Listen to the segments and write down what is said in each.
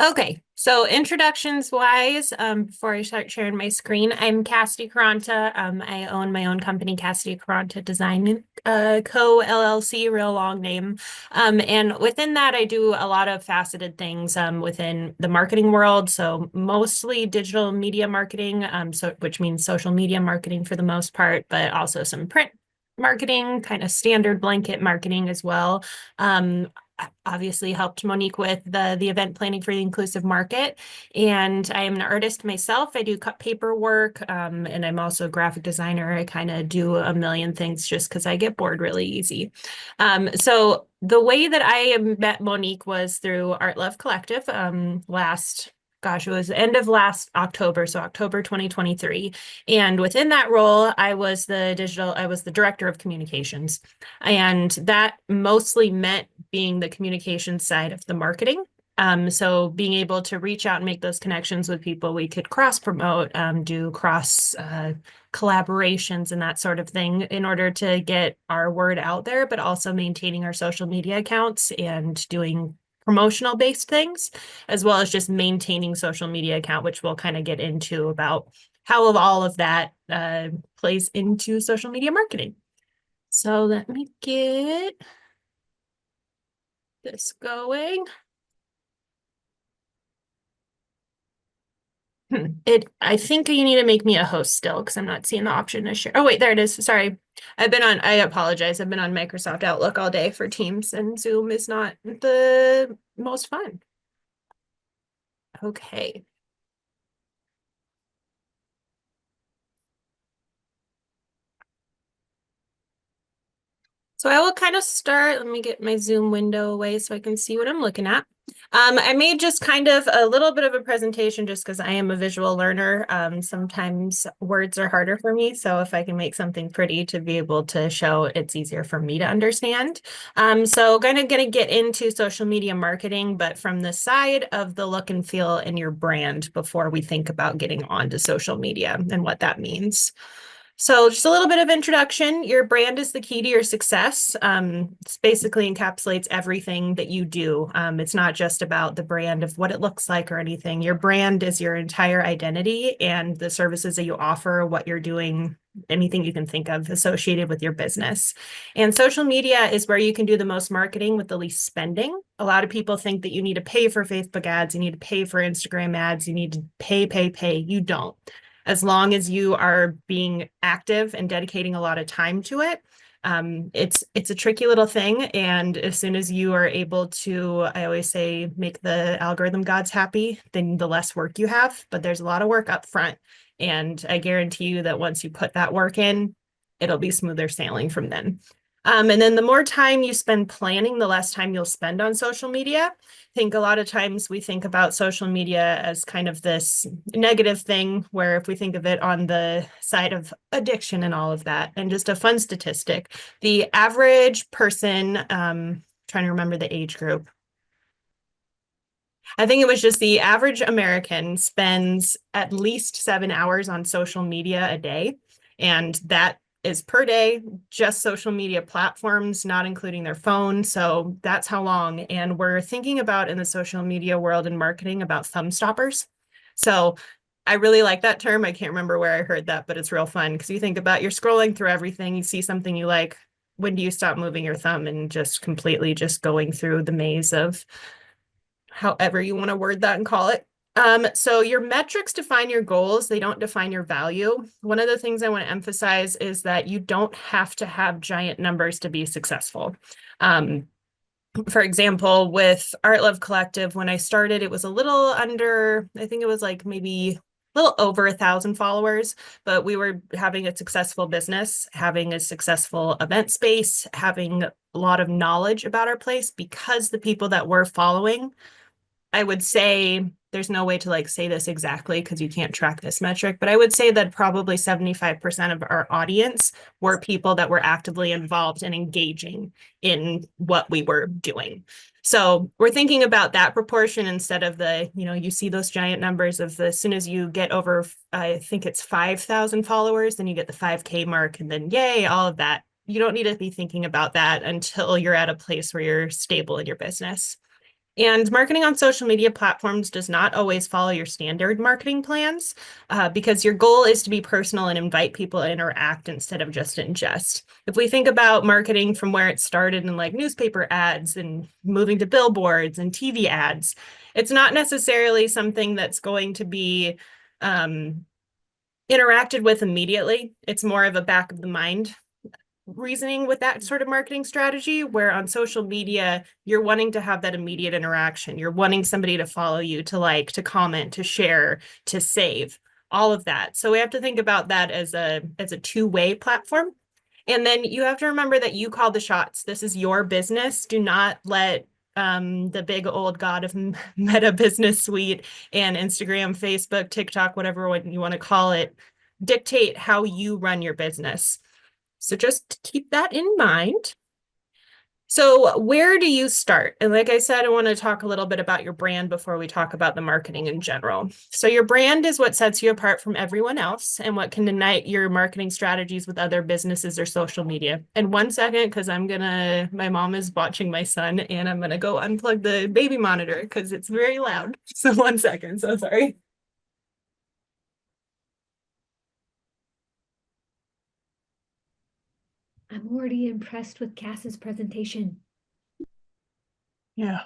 Okay, so introductions wise, before I start sharing my screen, I'm Kassidee Quaranta. I own my own company, Kassidee Quaranta Design Co. LLC, real long name. And within that, I do a lot of faceted things within the marketing world. So mostly digital media marketing, so which means social media marketing for the most part, but also some print marketing, kind of standard blanket marketing as well. Um, obviously helped Monique with the event planning for the inclusive market. And I am an artist myself. I do cut paper work, and I'm also a graphic designer. I kind of do a million things just because I get bored really easy. So the way that I met Monique was through Art Love Collective last. Gosh, it was the end of last October, so October 2023. And within that role, I was the director of communications. And that mostly meant being the communication side of the marketing. So being able to reach out and make those connections with people we could cross promote, do cross collaborations and that sort of thing in order to get our word out there, but also maintaining our social media accounts and doing promotional based things, as well as just maintaining social media account, which we'll kind of get into about how all of that plays into social media marketing. So let me get this going. I think you need to make me a host still because I'm not seeing the option to share. Oh, wait, there it is. Sorry. I apologize. I've been on Microsoft Outlook all day for Teams, and Zoom is not the most fun. Okay. So I will kind of start. Let me get my Zoom window away so I can see what I'm looking at. I made just kind of a little bit of a presentation just because I am a visual learner. Sometimes words are harder for me. So if I can make something pretty to be able to show, it's easier for me to understand. So kind of going to get into social media marketing, but from the side of the look and feel in your brand before we think about getting onto social media and what that means. So just a little bit of introduction. Your brand is the key to your success. This basically encapsulates everything that you do. It's not just about the brand of what it looks like or anything. Your brand is your entire identity and the services that you offer, what you're doing, anything you can think of associated with your business. And social media is where you can do the most marketing with the least spending. A lot of people think that you need to pay for Facebook ads, you need to pay for Instagram ads, you need to pay, pay, pay. You don't, as long as you are being active and dedicating a lot of time to it. It's a tricky little thing, and as soon as you are able to, I always say, make the algorithm gods happy, then the less work you have. But there's a lot of work up front, and I guarantee you that once you put that work in, it'll be smoother sailing from then. And then the more time you spend planning, the less time you'll spend on social media. I think a lot of times we think about social media as kind of this negative thing, where if we think of it on the side of addiction and all of that, and just a fun statistic, the average person, trying to remember the age group, I think it was just the average American spends at least 7 hours on social media a day. And that is per day, just social media platforms, not including their phone. So that's how long. And we're thinking about in the social media world and marketing about thumb stoppers. So I really like that term. I can't remember where I heard that, but it's real fun because you think about you're scrolling through everything, you see something you like. When do you stop moving your thumb and just completely just going through the maze of however you want to word that and call it? So your metrics define your goals, they don't define your value. One of the things I want to emphasize is that you don't have to have giant numbers to be successful. For example, with Art Love Collective, when I started, it was a little under, I think it was like maybe a little over 1,000 followers, but we were having a successful business, having a successful event space, having a lot of knowledge about our place because the people that we're following, I would say, there's no way to like say this exactly because you can't track this metric, but I would say that probably 75% of our audience were people that were actively involved and engaging in what we were doing. So we're thinking about that proportion instead of the, you see those giant numbers of as soon as you get over, I think it's 5,000 followers, then you get the 5K mark, and then yay, all of that. You don't need to be thinking about that until you're at a place where you're stable in your business. And marketing on social media platforms does not always follow your standard marketing plans because your goal is to be personal and invite people to interact instead of just ingest. If we think about marketing from where it started in like newspaper ads and moving to billboards and TV ads, it's not necessarily something that's going to be um, interacted with immediately. It's more of a back of the mind reasoning with that sort of marketing strategy, where on social media, you're wanting to have that immediate interaction. You're wanting somebody to follow you, to like, to comment, to share, to save, all of that. So we have to think about that as a two-way platform. And then you have to remember that you call the shots. This is your business. Do not let the big old god of Meta Business Suite and Instagram, Facebook, TikTok, whatever you want to call it, dictate how you run your business. So just keep that in mind. So where do you start? And like I said, I want to talk a little bit about your brand before we talk about the marketing in general. So your brand is what sets you apart from everyone else and what can unite your marketing strategies with other businesses or social media. And 1 second, because my mom is watching my son and I'm gonna go unplug the baby monitor because it's very loud. So 1 second, so sorry. I'm already impressed with Cass's presentation. Yeah.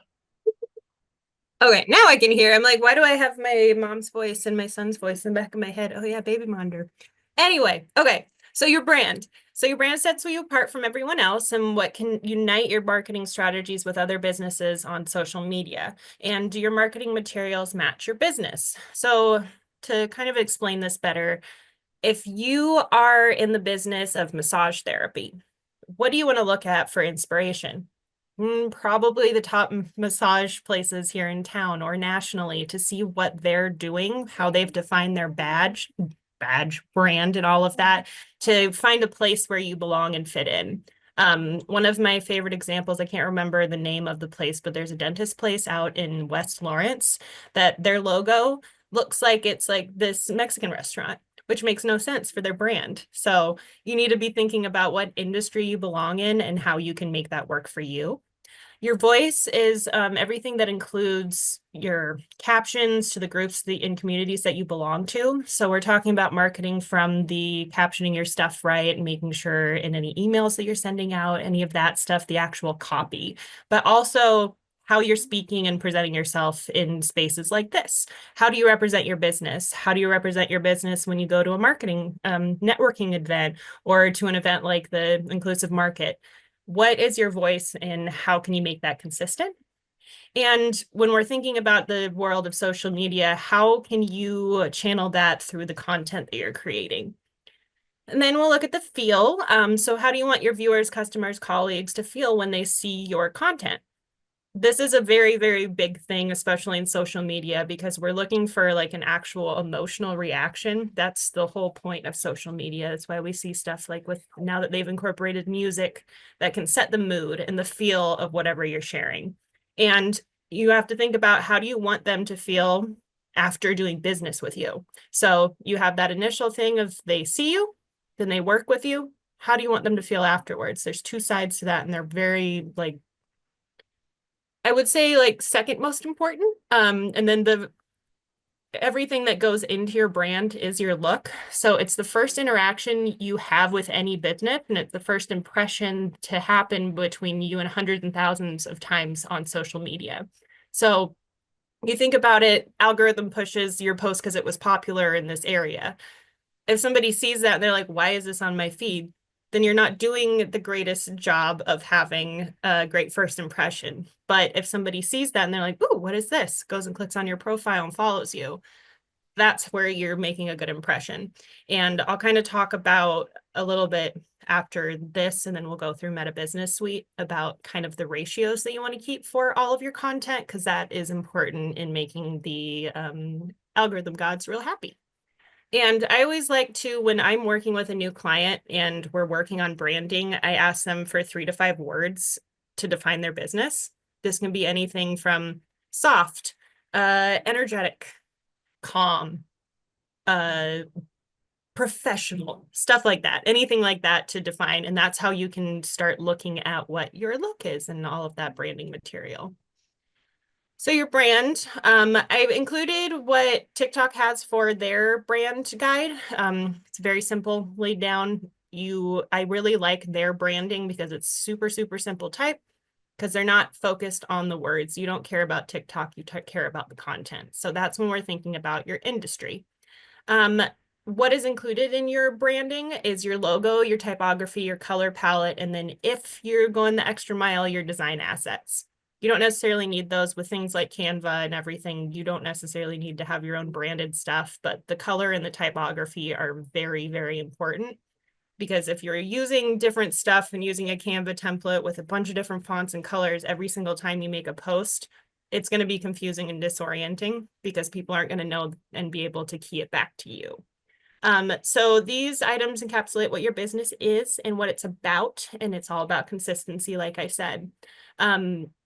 Okay, now I can hear. I'm like, why do I have my mom's voice and my son's voice in the back of my head? Oh yeah, baby monitor. Anyway, okay. So your brand. So your brand sets you apart from everyone else and what can unite your marketing strategies with other businesses on social media. And do your marketing materials match your business? So to kind of explain this better, if you are in the business of massage therapy, what do you want to look at for inspiration? Probably the top massage places here in town or nationally to see what they're doing, how they've defined their badge brand and all of that to find a place where you belong and fit in. One of my favorite examples, I can't remember the name of the place, but there's a dentist place out in West Lawrence that their logo looks like it's like this Mexican restaurant, which makes no sense for their brand. So you need to be thinking about what industry you belong in and how you can make that work for you. Your voice is everything that includes your captions to the groups and communities that you belong to. So we're talking about marketing from the captioning your stuff right and making sure in any emails that you're sending out, any of that stuff, the actual copy, but also how you're speaking and presenting yourself in spaces like this. How do you represent your business? How do you represent your business when you go to a marketing networking event or to an event like the Inclusive Market? What is your voice and how can you make that consistent? And when we're thinking about the world of social media, how can you channel that through the content that you're creating? And then we'll look at the feel. So how do you want your viewers, customers, colleagues to feel when they see your content? This is a very, very big thing, especially in social media, because we're looking for like an actual emotional reaction. That's the whole point of social media. That's why we see stuff like with now that they've incorporated music that can set the mood and the feel of whatever you're sharing. And you have to think about how do you want them to feel after doing business with you. So you have that initial thing of they see you, then they work with you. How do you want them to feel afterwards? There's two sides to that, and they're very like I would say like second most important. And then the everything that goes into your brand is your look. So it's the first interaction you have with any business, and it's the first impression to happen between you and hundreds and thousands of times on social media. So you think about it, algorithm pushes your post because it was popular in this area. If somebody sees that and they're like, why is this on my feed? Then you're not doing the greatest job of having a great first impression. But if somebody sees that and they're like, ooh, what is this? Goes and clicks on your profile and follows you, that's where you're making a good impression. And I'll kind of talk about a little bit after this, and then we'll go through Meta Business Suite about kind of the ratios that you want to keep for all of your content, because that is important in making the algorithm gods real happy. And I always like to, when I'm working with a new client and we're working on branding, I ask them for 3 to 5 words to define their business. This can be anything from soft, energetic, calm, uh, professional, stuff like that, anything like that to define. And that's how you can start looking at what your look is and all of that branding material. So your brand, I've included what TikTok has for their brand guide. It's very simple, laid down. I really like their branding because it's super, super simple type because they're not focused on the words. You don't care about TikTok, you care about the content. So that's when we're thinking about your industry. Um, what is included in your branding is your logo, your typography, your color palette, and then if you're going the extra mile, your design assets. You don't necessarily need those with things like Canva and everything. You don't necessarily need to have your own branded stuff, but the color and the typography are very, very important because if you're using different stuff and using a Canva template with a bunch of different fonts and colors every single time you make a post, it's going to be confusing and disorienting because people aren't going to know and be able to key it back to you. So these items encapsulate what your business is and what it's about, and it's all about consistency, like I said.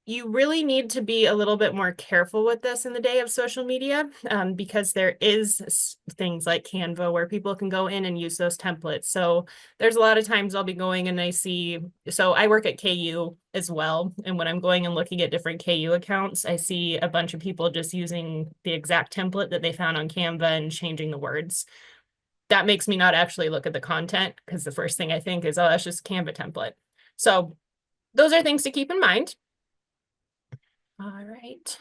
You really need to be a little bit more careful with this in the day of social media, because there is things like Canva where people can go in and use those templates. So there's a lot of times I'll be going and so I work at KU as well. And when I'm going and looking at different KU accounts, I see a bunch of people just using the exact template that they found on Canva and changing the words. That makes me not actually look at the content because the first thing I think is, oh, that's just Canva template. So those are things to keep in mind. All right.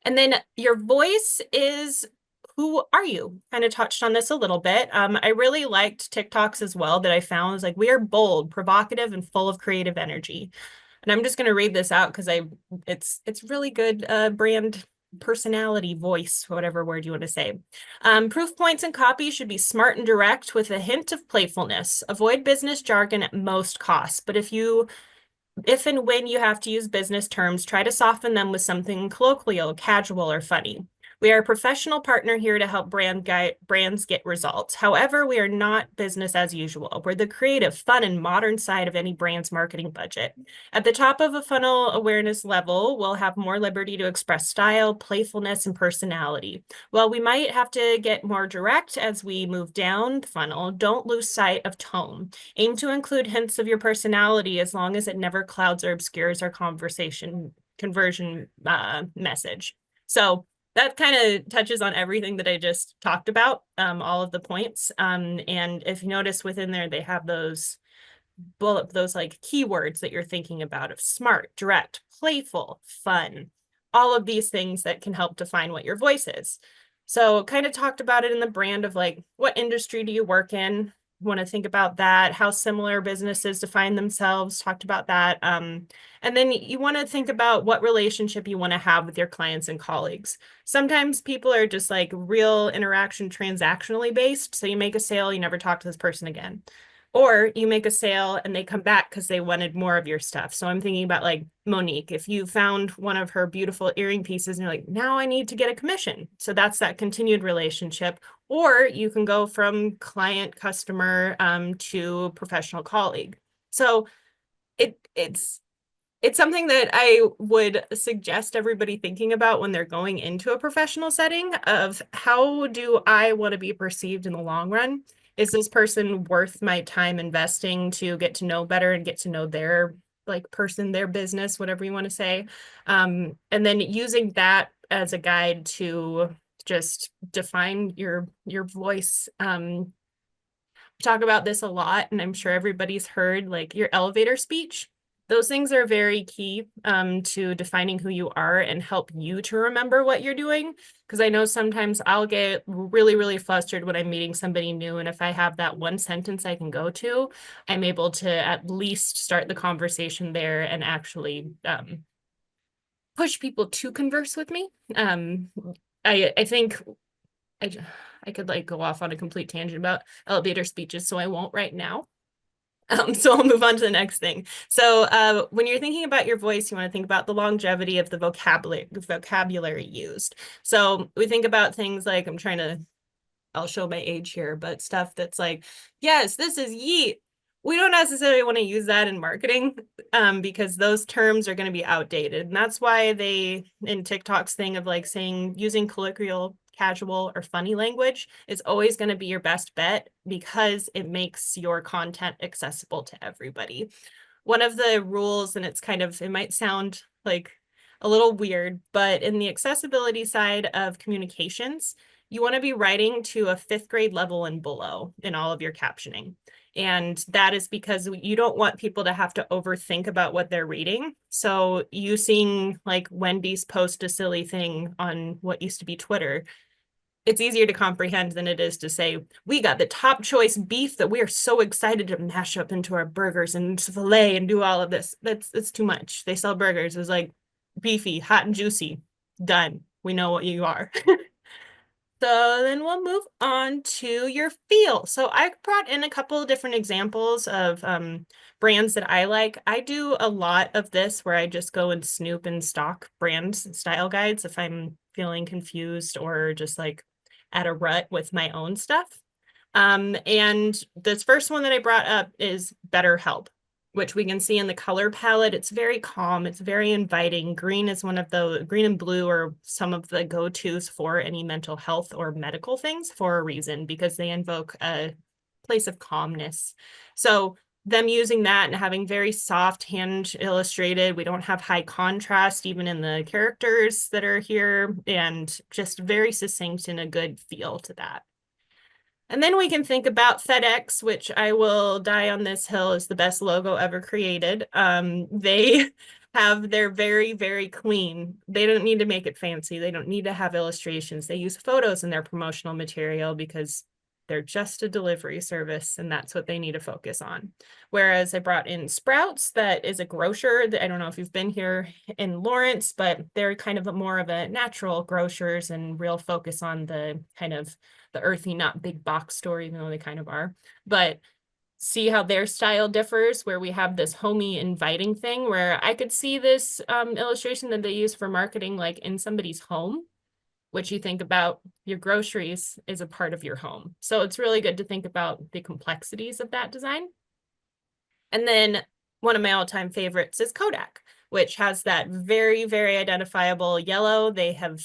And then your voice is, who are you? Kind of touched on this a little bit. I really liked TikToks as well that I found was like, we are bold, provocative, and full of creative energy. And I'm just going to read this out because it's really good brand personality, voice, whatever word you want to say. Proof points and copy should be smart and direct with a hint of playfulness. Avoid business jargon at most costs, but if and when you have to use business terms, try to soften them with something colloquial, casual, or funny. We are a professional partner here to help brands get results. However, we are not business as usual. We're the creative, fun, and modern side of any brand's marketing budget. At the top of a funnel awareness level, we'll have more liberty to express style, playfulness, and personality. While we might have to get more direct as we move down the funnel, don't lose sight of tone. Aim to include hints of your personality as long as it never clouds or obscures our conversion message. So that kind of touches on everything that I just talked about, all of the points. And if you notice within there, they have those like keywords that you're thinking about of smart, direct, playful, fun, all of these things that can help define what your voice is. So kind of talked about it in the brand of like, what industry do you work in? Want to think about that, how similar businesses define themselves, talked about that. And then you want to think about what relationship you want to have with your clients and colleagues. Sometimes people are just like real interaction transactionally based. So you make a sale, you never talk to this person again. Or you make a sale and they come back because they wanted more of your stuff. So I'm thinking about like Monique, if you found one of her beautiful earring pieces and you're like, now I need to get a commission. So that's that continued relationship. Or you can go from client customer to professional colleague. So it's it's something that I would suggest everybody thinking about when they're going into a professional setting of how do I want to be perceived in the long run? Is this person worth my time investing to get to know better and get to know their like person, their business, whatever you want to say? And then using that as a guide to just define your voice. Talk about this a lot, and I'm sure everybody's heard like your elevator speech. Those things are very key to defining who you are and help you to remember what you're doing. Because I know sometimes I'll get really, really flustered when I'm meeting somebody new. And if I have that one sentence I can go to, I'm able to at least start the conversation there and actually push people to converse with me. I think I, I could like go off on a complete tangent about elevator speeches, so I won't right now. So I'll move on to the next thing. So when you're thinking about your voice, you want to think about the longevity of the vocabulary used. So we think about things like, I'll show my age here, but stuff that's like, yes, this is yeet. We don't necessarily want to use that in marketing because those terms are going to be outdated. And that's why in TikTok's thing of like saying, using colloquial, casual, or funny language is always going to be your best bet because it makes your content accessible to everybody. One of the rules, and it might sound like a little weird, but in the accessibility side of communications, you want to be writing to a fifth grade level and below in all of your captioning. And that is because you don't want people to have to overthink about what they're reading. So you seeing like Wendy's post a silly thing on what used to be Twitter, it's easier to comprehend than it is to say, we got the top choice beef that we are so excited to mash up into our burgers and fillet and do all of this. That's too much. They sell burgers. It's like beefy, hot and juicy. Done. We know what you are. So then we'll move on to your feel. So I brought in a couple of different examples of brands that I like. I do a lot of this where I just go and snoop and stock brands and style guides if I'm feeling confused or just like at a rut with my own stuff. And this first one that I brought up is BetterHelp, which we can see in the color palette. It's very calm. It's very inviting. Green is one of the green and blue are some of the go-tos for any mental health or medical things for a reason, because they invoke a place of calmness. So them using that and having very soft hand illustrated, we don't have high contrast even in the characters that are here, and just very succinct and a good feel to that. And then we can think about FedEx, which I will die on this hill is the best logo ever created. They have they're very, very clean. They don't need to make it fancy. They don't need to have illustrations. They use photos in their promotional material because they're just a delivery service, and that's what they need to focus on. Whereas I brought in Sprouts, that is a grocer. I don't know if you've been here in Lawrence, but they're kind of more of a natural grocers and real focus on the kind of the earthy, not big box store, even though they kind of are. But see how their style differs, where we have this homey, inviting thing, where I could see this illustration that they use for marketing, like in somebody's home, which you think about your groceries is a part of your home. So it's really good to think about the complexities of that design. And then one of my all-time favorites is Kodak, which has that very, very identifiable yellow. They have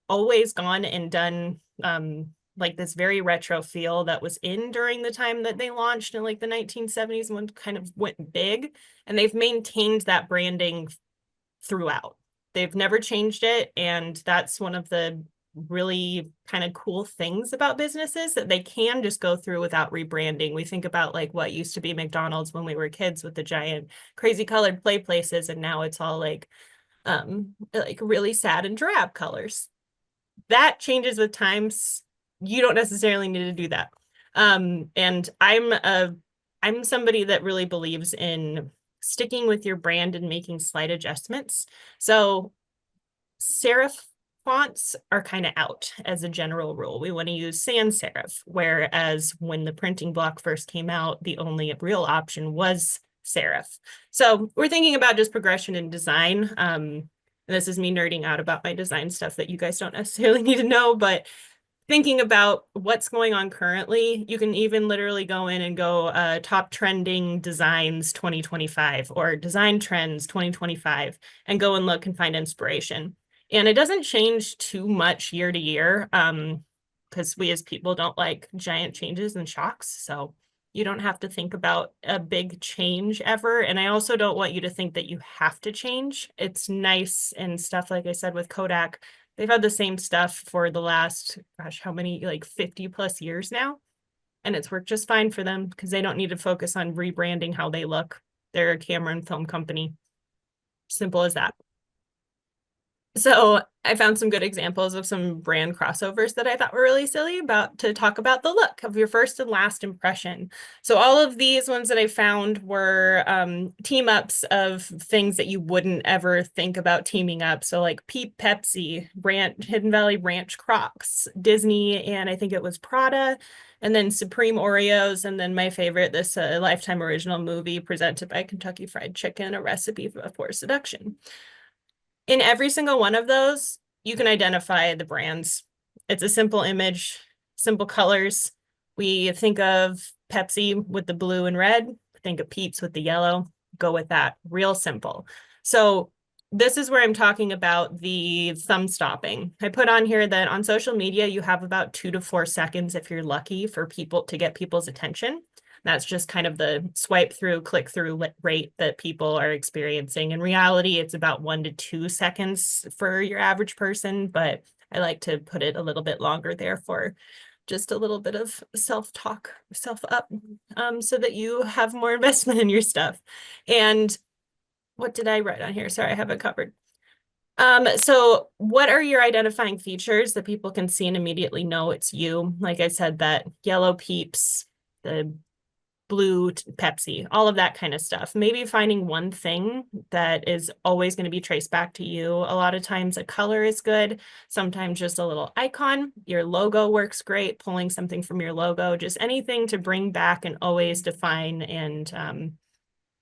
always gone and done like this very retro feel that was in during the time that they launched in like the 1970s when kind of went big. And they've maintained that branding throughout. They've never changed it. And that's one of the really kind of cool things about businesses, that they can just go through without rebranding. We think about like what used to be McDonald's when we were kids with the giant crazy colored play places, and now it's all like really sad and drab colors. That changes with times. You don't necessarily need to do that. And I'm somebody that really believes in sticking with your brand and making slight adjustments. So serif fonts are kind of out as a general rule. We want to use sans serif, whereas when the printing block first came out, the only real option was serif. So we're thinking about just progression in design. And this is me nerding out about my design stuff that you guys don't necessarily need to know, but thinking about what's going on currently, you can even literally go in and go top trending designs 2025 or design trends 2025 and go and look and find inspiration. And it doesn't change too much year to year because we as people don't like giant changes and shocks. So you don't have to think about a big change ever. And I also don't want you to think that you have to change. It's nice and stuff, like I said, with Kodak. They've had the same stuff for the last, gosh, how many, like 50 plus years now. And it's worked just fine for them because they don't need to focus on rebranding how they look. They're a camera and film company. Simple as that. So I found some good examples of some brand crossovers that I thought were really silly about to talk about the look of your first and last impression. So all of these ones that I found were team ups of things that you wouldn't ever think about teaming up. So like Peep Pepsi, Hidden Valley Ranch Crocs, Disney, and I think it was Prada, and then Supreme Oreos, and then my favorite, this Lifetime original movie presented by Kentucky Fried Chicken, A Recipe for Seduction. In every single one of those, you can identify the brands. It's a simple image, simple colors. We think of Pepsi with the blue and red, think of Peeps with the yellow, go with that, real simple. So this is where I'm talking about the thumb stopping. I put on here that on social media, you have about 2 to 4 seconds if you're lucky for people to get people's attention. That's just kind of the swipe through, click through rate that people are experiencing. In reality, it's about 1 to 2 seconds for your average person, but I like to put it a little bit longer there for just a little bit of self-talk, self-up, so that you have more investment in your stuff. And what did I write on here? Sorry, I have it covered. So what are your identifying features that people can see and immediately know it's you? Like I said, that yellow peeps, the blue Pepsi, all of that kind of stuff. Maybe finding one thing that is always going to be traced back to you. A lot of times a color is good. Sometimes just a little icon. Your logo works great, pulling something from your logo, just anything to bring back and always define and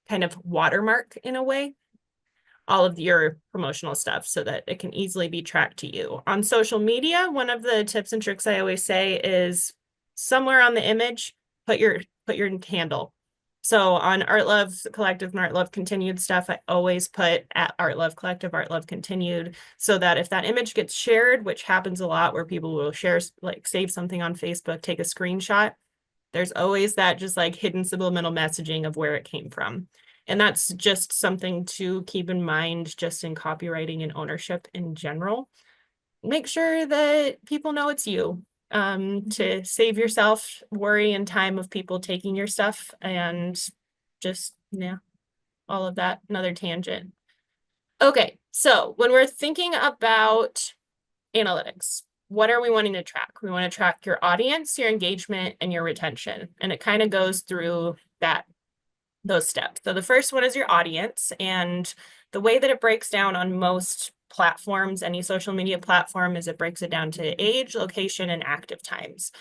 kind of watermark in a way all of your promotional stuff so that it can easily be tracked to you. On social media, one of the tips and tricks I always say is somewhere on the image, put your handle. So on Art Love Collective and Art Love Continued stuff, I always put at Art Love Collective, Art Love Continued, so that if that image gets shared, which happens a lot where people will share, like save something on Facebook, take a screenshot, there's always that just like hidden subliminal messaging of where it came from. And that's just something to keep in mind just in copywriting and ownership in general. Make sure that people know it's you, to save yourself worry and time of people taking your stuff and just, yeah, all of that. Another tangent. Okay, so when we're thinking about analytics, what are we wanting to track? We want to track your audience, your engagement, and your retention. And it kind of goes through those steps. So the first one is your audience. And the way that it breaks down on most platforms, any social media platform, is it breaks it down to age, location, and active times.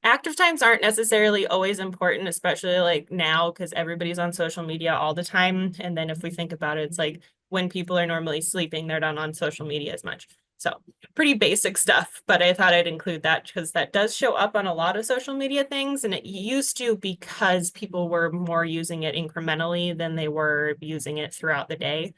Active times aren't necessarily always important, especially like now, because everybody's on social media all the time. And then if we think about it, it's like when people are normally sleeping, they're not on social media as much. So pretty basic stuff, but I thought I'd include that because that does show up on a lot of social media things. And it used to because people were more using it incrementally than they were using it throughout the day.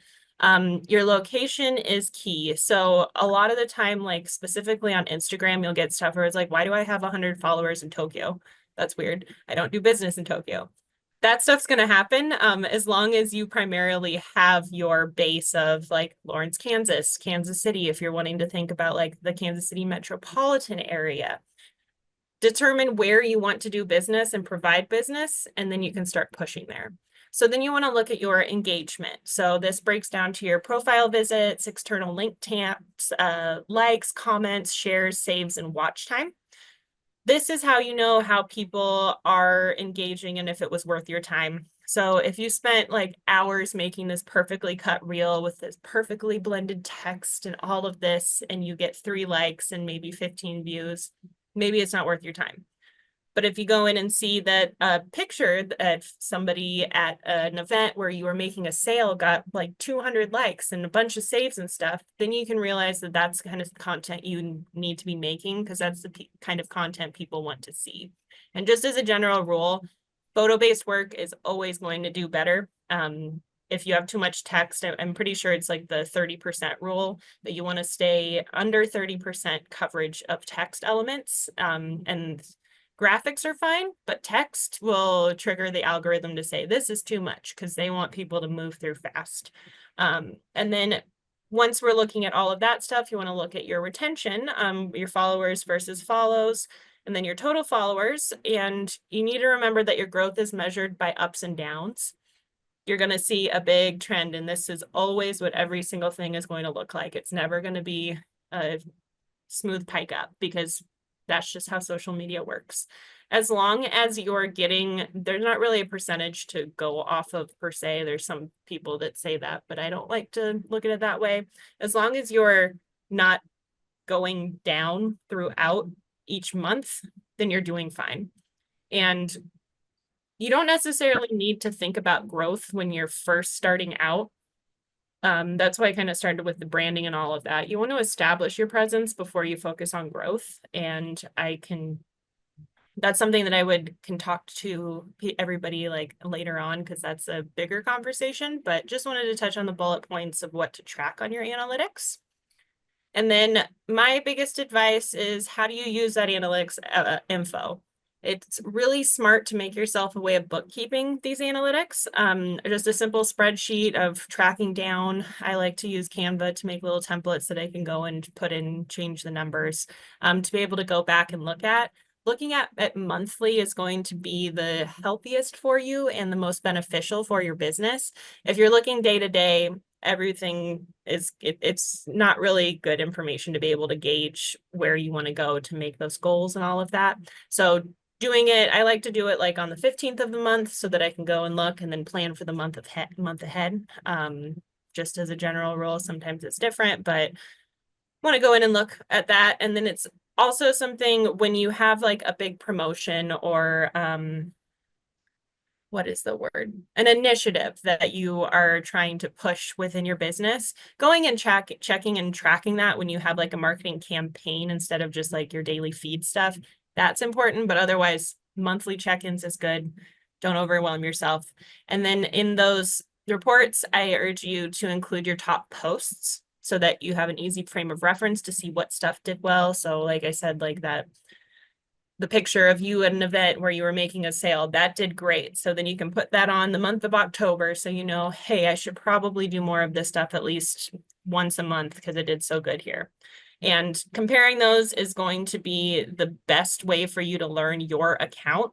Your location is key. So a lot of the time, like specifically on Instagram, you'll get stuff where it's like, why do I have 100 followers in Tokyo? That's weird. I don't do business in Tokyo. That stuff's going to happen as long as you primarily have your base of like Lawrence, Kansas, Kansas City, if you're wanting to think about like the Kansas City metropolitan area. Determine where you want to do business and provide business, and then you can start pushing there. So then you want to look at your engagement. So this breaks down to your profile visits, external link taps, likes, comments, shares, saves, and watch time. This is how you know how people are engaging and if it was worth your time. So if you spent like hours making this perfectly cut reel with this perfectly blended text and all of this, and you get 3 likes and maybe 15 views, maybe it's not worth your time. But if you go in and see that a picture of somebody at an event where you were making a sale got like 200 likes and a bunch of saves and stuff, then you can realize that that's kind of content you need to be making because that's the kind of content people want to see. And just as a general rule, photo-based work is always going to do better. If you have too much text, I'm pretty sure it's like the 30% rule that you want to stay under 30% coverage of text elements. And graphics are fine, but text will trigger the algorithm to say this is too much because they want people to move through fast. And then once we're looking at all of that stuff, you want to look at your retention, your followers versus follows, and then your total followers. And you need to remember that your growth is measured by ups and downs. You're going to see a big trend, and this is always what every single thing is going to look like. It's never going to be a smooth pike up because that's just how social media works. As long as you're getting, there's not really a percentage to go off of per se. There's some people that say that, but I don't like to look at it that way. As long as you're not going down throughout each month, then you're doing fine. And you don't necessarily need to think about growth when you're first starting out. That's why I kind of started with the branding and all of that. You want to establish your presence before you focus on growth. And that's something that I can talk to everybody like later on because that's a bigger conversation, but just wanted to touch on the bullet points of what to track on your analytics. And then my biggest advice is how do you use that analytics info? It's really smart to make yourself a way of bookkeeping these analytics. Just a simple spreadsheet of tracking down. I like to use Canva to make little templates that I can go and put in, change the numbers, to be able to go back and look at. Looking at monthly is going to be the healthiest for you and the most beneficial for your business. If you're looking day to day, everything it's not really good information to be able to gauge where you want to go to make those goals and all of that. So doing it, I like to do it like on the 15th of the month so that I can go and look and then plan for the month ahead. Just as a general rule, sometimes it's different, but want to go in and look at that. And then it's also something when you have like a big promotion or what is the word? An initiative that you are trying to push within your business, going and checking and tracking that when you have like a marketing campaign instead of just like your daily feed stuff. That's important, but otherwise monthly check-ins is good. Don't overwhelm yourself. And then in those reports, I urge you to include your top posts so that you have an easy frame of reference to see what stuff did well. So like I said, like that the picture of you at an event where you were making a sale, that did great. So then you can put that on the month of October. So you know, hey, I should probably do more of this stuff at least once a month because it did so good here. And comparing those is going to be the best way for you to learn your account.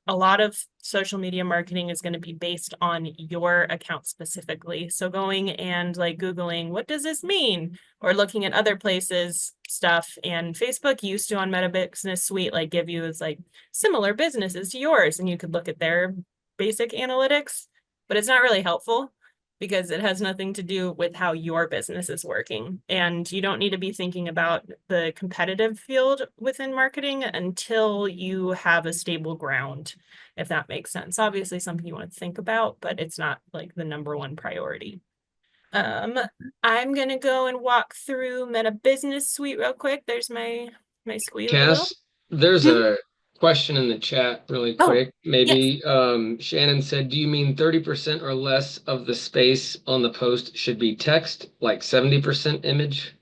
A lot of social media marketing is going to be based on your account specifically. So going and like Googling, what does this mean? Or looking at other places stuff. And Facebook used to on Meta Business Suite, like give you as like similar businesses to yours. And you could look at their basic analytics, but it's not really helpful because it has nothing to do with how your business is working. And you don't need to be thinking about the competitive field within marketing until you have a stable ground, if that makes sense. Obviously, something you want to think about, but it's not like the number one priority. I'm gonna go and walk through Meta Business Suite real quick. There's my squealy wheel. Cass, there's a question in the chat really Oh, quick. yes, Maybe Shannon said, do you mean 30% or less of the space on the post should be text, like 70% image?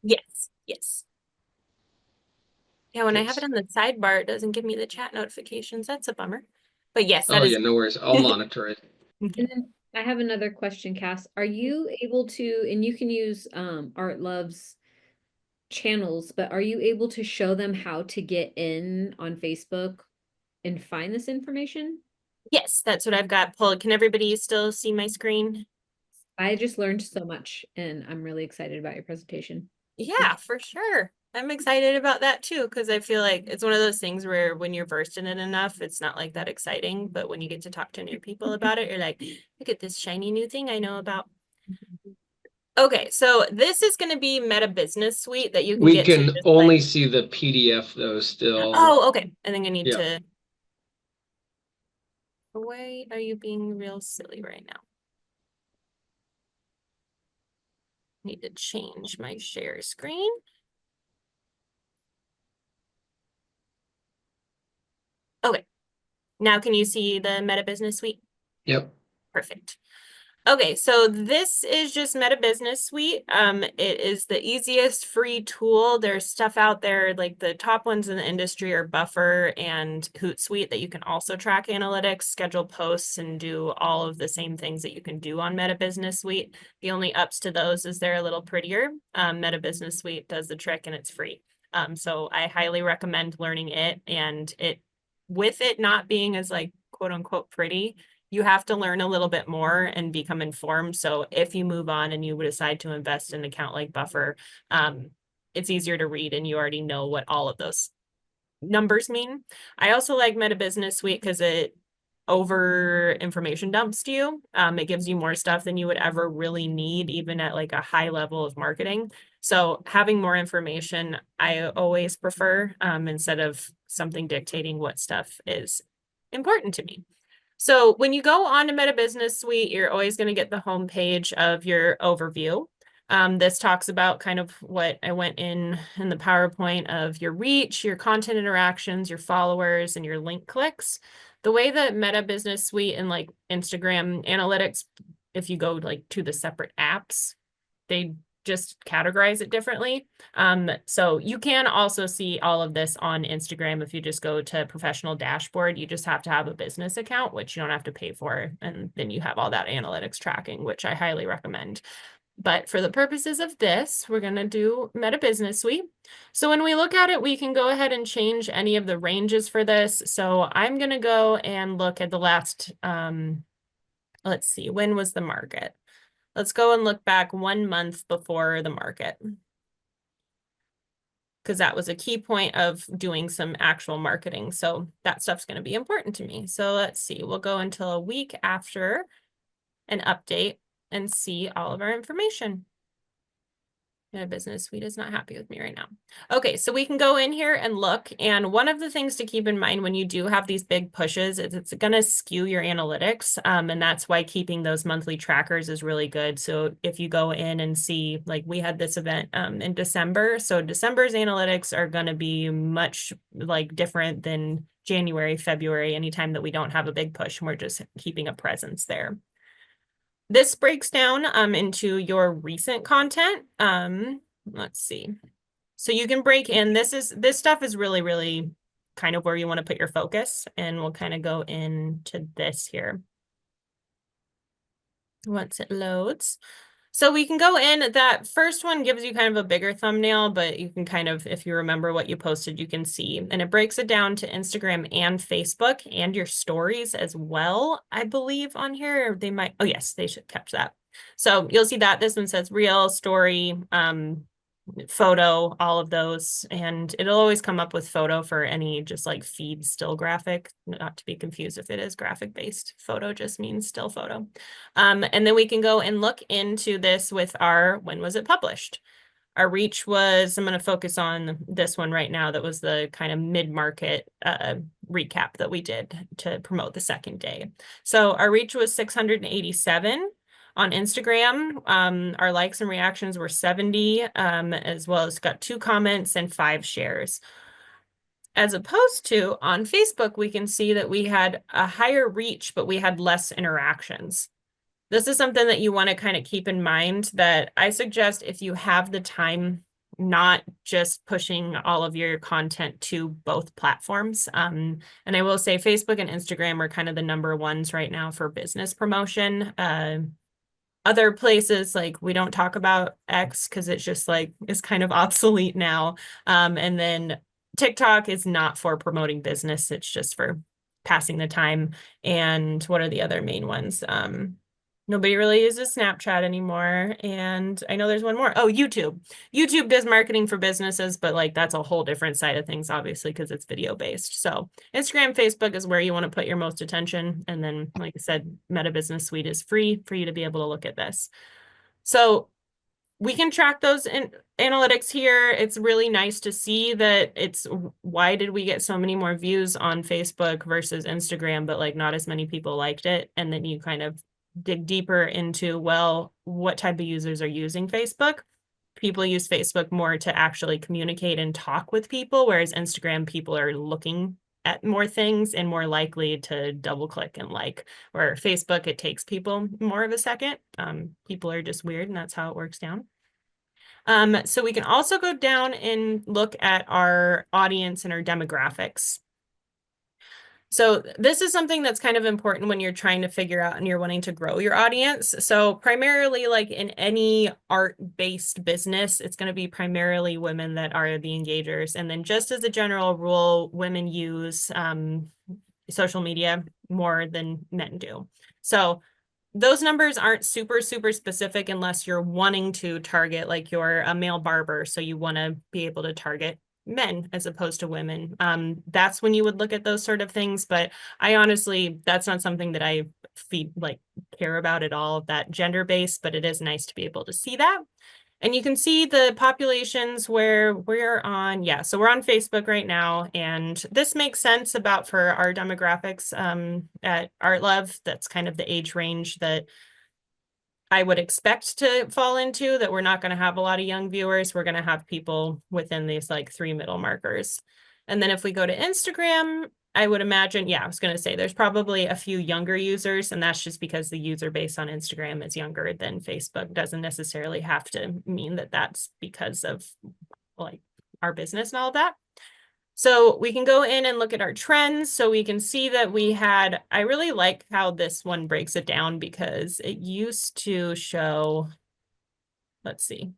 yes, yes. Yeah, when I have it Yes. on the sidebar, it doesn't give me the chat notifications. That's a bummer. But yes, that Oh is. yeah, no worries. I'll monitor it. And then I have another question, Cass. Are you able to, and you can use Art Love's channels, but are you able to show them how to get in on Facebook and find this information? Yes, that's what I've got pulled. Can everybody still see my screen? I just learned so much and I'm really excited about your presentation. Yeah, for sure. I'm excited about that too, because I feel like it's one of those things where when you're versed in it enough, it's not like that exciting. But when you get to talk to new people about it, you're like, look at this shiny new thing I know about. Okay, so this is going to be Meta Business Suite that you can We get to can just by. only see the PDF though still. Oh, okay. I think I need Yeah. to. Why are you being real silly right now? Need to change my share screen. Okay, now can you see the Meta Business Suite? Yep. Perfect. Okay, so this is just Meta Business Suite. It is the easiest free tool. There's stuff out there, like the top ones in the industry are Buffer and Hootsuite that you can also track analytics, schedule posts, and do all of the same things that you can do on Meta Business Suite. The only ups to those is they're a little prettier. Meta Business Suite does the trick and it's free. So I highly recommend learning it, and it with it not being as like quote unquote pretty, you have to learn a little bit more and become informed. So if you move on and you decide to invest in an account like Buffer, it's easier to read and you already know what all of those numbers mean. I also like Meta Business Suite because it over information dumps to you. It gives you more stuff than you would ever really need, even at like a high level of marketing. So having more information, I always prefer instead of something dictating what stuff is important to me. So when you go on to Meta Business Suite, you're always going to get the homepage of your overview. This talks about kind of what I went in the PowerPoint of your reach, your content interactions, your followers, and your link clicks. The way that Meta Business Suite and like Instagram analytics, if you go like to the separate apps, they just categorize it differently. So you can also see all of this on Instagram if you just go to professional dashboard. You just have to have a business account, which you don't have to pay for. And then you have all that analytics tracking, which I highly recommend. But for the purposes of this, we're going to do Meta Business Suite. So when we look at it, we can go ahead and change any of the ranges for this. So I'm going to go and look at the last, let's see, when was the market? Let's go and look back 1 month before the market, because that was a key point of doing some actual marketing. So that stuff's going to be important to me. So let's see, we'll go until a week after an update and see all of our information. My business suite is not happy with me right now. Okay, so we can go in here and look. And one of the things to keep in mind when you do have these big pushes is it's going to skew your analytics. And that's why keeping those monthly trackers is really good. So if you go in and see, like we had this event in December. So December's analytics are going to be much like different than January, February, anytime that we don't have a big push and we're just keeping a presence there. This breaks down into your recent content. Let's see. So you can break in, this stuff is really, really kind of where you want to put your focus, and we'll kind of go into this here once it loads. So we can go in, that first one gives you kind of a bigger thumbnail, but you can kind of, if you remember what you posted, you can see, and it breaks it down to Instagram and Facebook and your stories as well, I believe on here. They might, oh yes, they should catch that. So you'll see that this one says reel, story, photo, all of those, and it'll always come up with photo for any just like feed still graphic, not to be confused if it is graphic based. Photo just means still photo. And then we can go and look into this with our, when was it published? Our reach was, I'm going to focus on this one right now. That was the kind of mid-market recap that we did to promote the second day. So our reach was 687. On Instagram, our likes and reactions were 70, as well as got 2 comments and 5 shares. As opposed to on Facebook, we can see that we had a higher reach, but we had less interactions. This is something that you want to kind of keep in mind, that I suggest if you have the time, not just pushing all of your content to both platforms. And I will say Facebook and Instagram are kind of the number ones right now for business promotion. Other places, like we don't talk about X because it's just like, it's kind of obsolete now. And then TikTok is not for promoting business. It's just for passing the time. And what are the other main ones? Nobody really uses Snapchat anymore. And I know there's one more. Oh, YouTube. YouTube does marketing for businesses, but like that's a whole different side of things, obviously, because it's video based. So Instagram, Facebook is where you want to put your most attention. And then, like I said, Meta Business Suite is free for you to be able to look at this. So we can track those in analytics here. It's really nice to see that it's, why did we get so many more views on Facebook versus Instagram, but like not as many people liked it. And then you kind of dig deeper into, well, what type of users are using Facebook? People use Facebook more to actually communicate and talk with people, whereas Instagram, people are looking at more things and more likely to double click and like, where Facebook, it takes people more of a second. People are just weird, and that's how it works down. So we can also go down and look at our audience and our demographics. So this is something that's kind of important when you're trying to figure out and you're wanting to grow your audience. So primarily, like in any art-based business, it's going to be primarily women that are the engagers. And then just as a general rule, women use social media more than men do. So those numbers aren't super, super specific unless you're wanting to target, like you're a male barber, so you want to be able to target men as opposed to women. That's when you would look at those sort of things, but I honestly, that's not something that I care about at all, that gender based, but it is nice to be able to see that. And you can see the populations where we're on, yeah, so we're on Facebook right now, and this makes sense about for our demographics at Art Love. That's kind of the age range that I would expect to fall into, that we're not going to have a lot of young viewers. We're going to have people within these like 3 middle markers. And then if we go to Instagram, I would imagine, yeah, I was going to say there's probably a few younger users, and that's just because the user base on Instagram is younger than Facebook. Doesn't necessarily have to mean that that's because of like our business and all of that. So we can go in and look at our trends. So we can see that I really like how this one breaks it down because it used to show, let's see.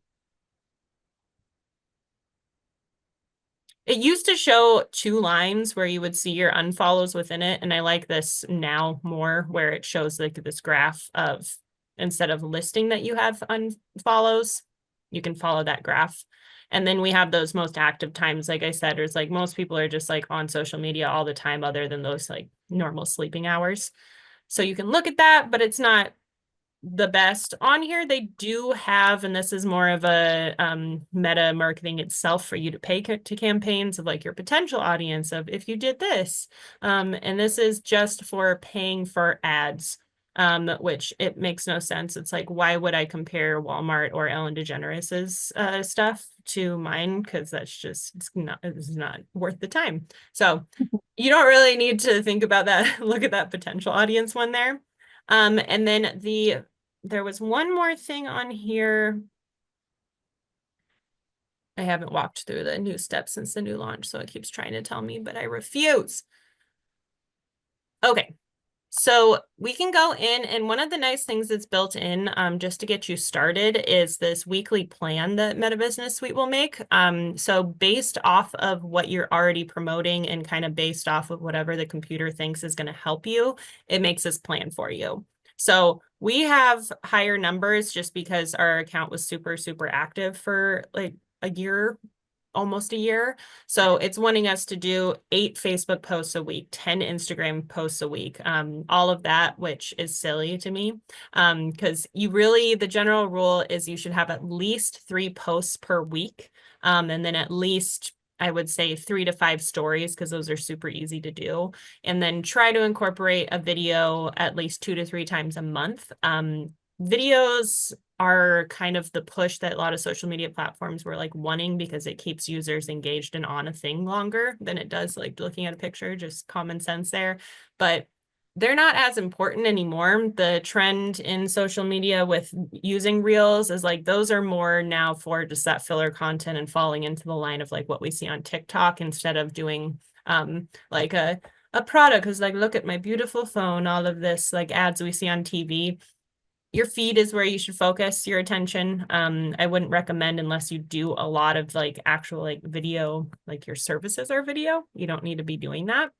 It used to show 2 lines where you would see your unfollows within it. And I like this now more where it shows like this graph of instead of listing that you have unfollows, you can follow that graph. And then we have those most active times, like I said, there's like most people are just like on social media all the time other than those like normal sleeping hours. So you can look at that, but it's not the best on here. They do have, and this is more of a meta marketing itself for you to pay to campaigns of like your potential audience of if you did this. And this is just for paying for ads, which it makes no sense. It's like, why would I compare Walmart or Ellen DeGeneres's stuff to mine? Because it's not worth the time. So you don't really need to think about that. Look at that potential audience one there. And then there was one more thing on here. I haven't walked through the new steps since the new launch, so it keeps trying to tell me, but I refuse. Okay, so we can go in, and one of the nice things that's built in just to get you started is this weekly plan that Meta Business Suite will make. So based off of what you're already promoting and kind of based off of whatever the computer thinks is going to help you, it makes this plan for you. So we have higher numbers just because our account was super, super active for like a year, almost a year. So it's wanting us to do 8 Facebook posts a week, 10 Instagram posts a week, all of that, which is silly to me. Because the general rule is you should have at least 3 posts per week. And then at least I would say 3 to 5 stories because those are super easy to do. And then try to incorporate a video at least 2 to 3 times a month. Videos are kind of the push that a lot of social media platforms were like wanting because it keeps users engaged and on a thing longer than it does like looking at a picture, just common sense there. But they're not as important anymore. The trend in social media with using reels is like those are more now for just that filler content and falling into the line of like what we see on TikTok instead of doing like a product is like, look at my beautiful phone, all of this like ads we see on TV. Your feed is where you should focus your attention. I wouldn't recommend unless you do a lot of like actual like video, like your services are video. You don't need to be doing that.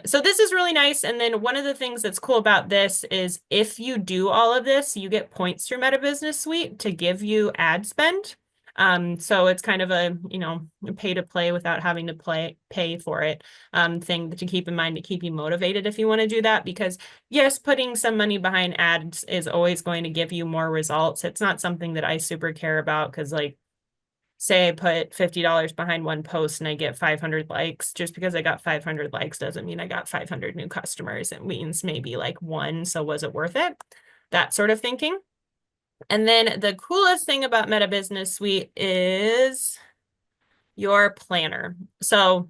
So this is really nice. And then one of the things that's cool about this is if you do all of this, you get points through Meta Business Suite to give you ad spend. So it's kind of a, pay to play without having to pay for it thing to keep in mind to keep you motivated if you want to do that. Because yes, putting some money behind ads is always going to give you more results. It's not something that I super care about because like say I put $50 behind one post and I get 500 likes, just because I got 500 likes doesn't mean I got 500 new customers. It means maybe like one. So was it worth it? That sort of thinking. And then the coolest thing about Meta Business Suite is your planner. So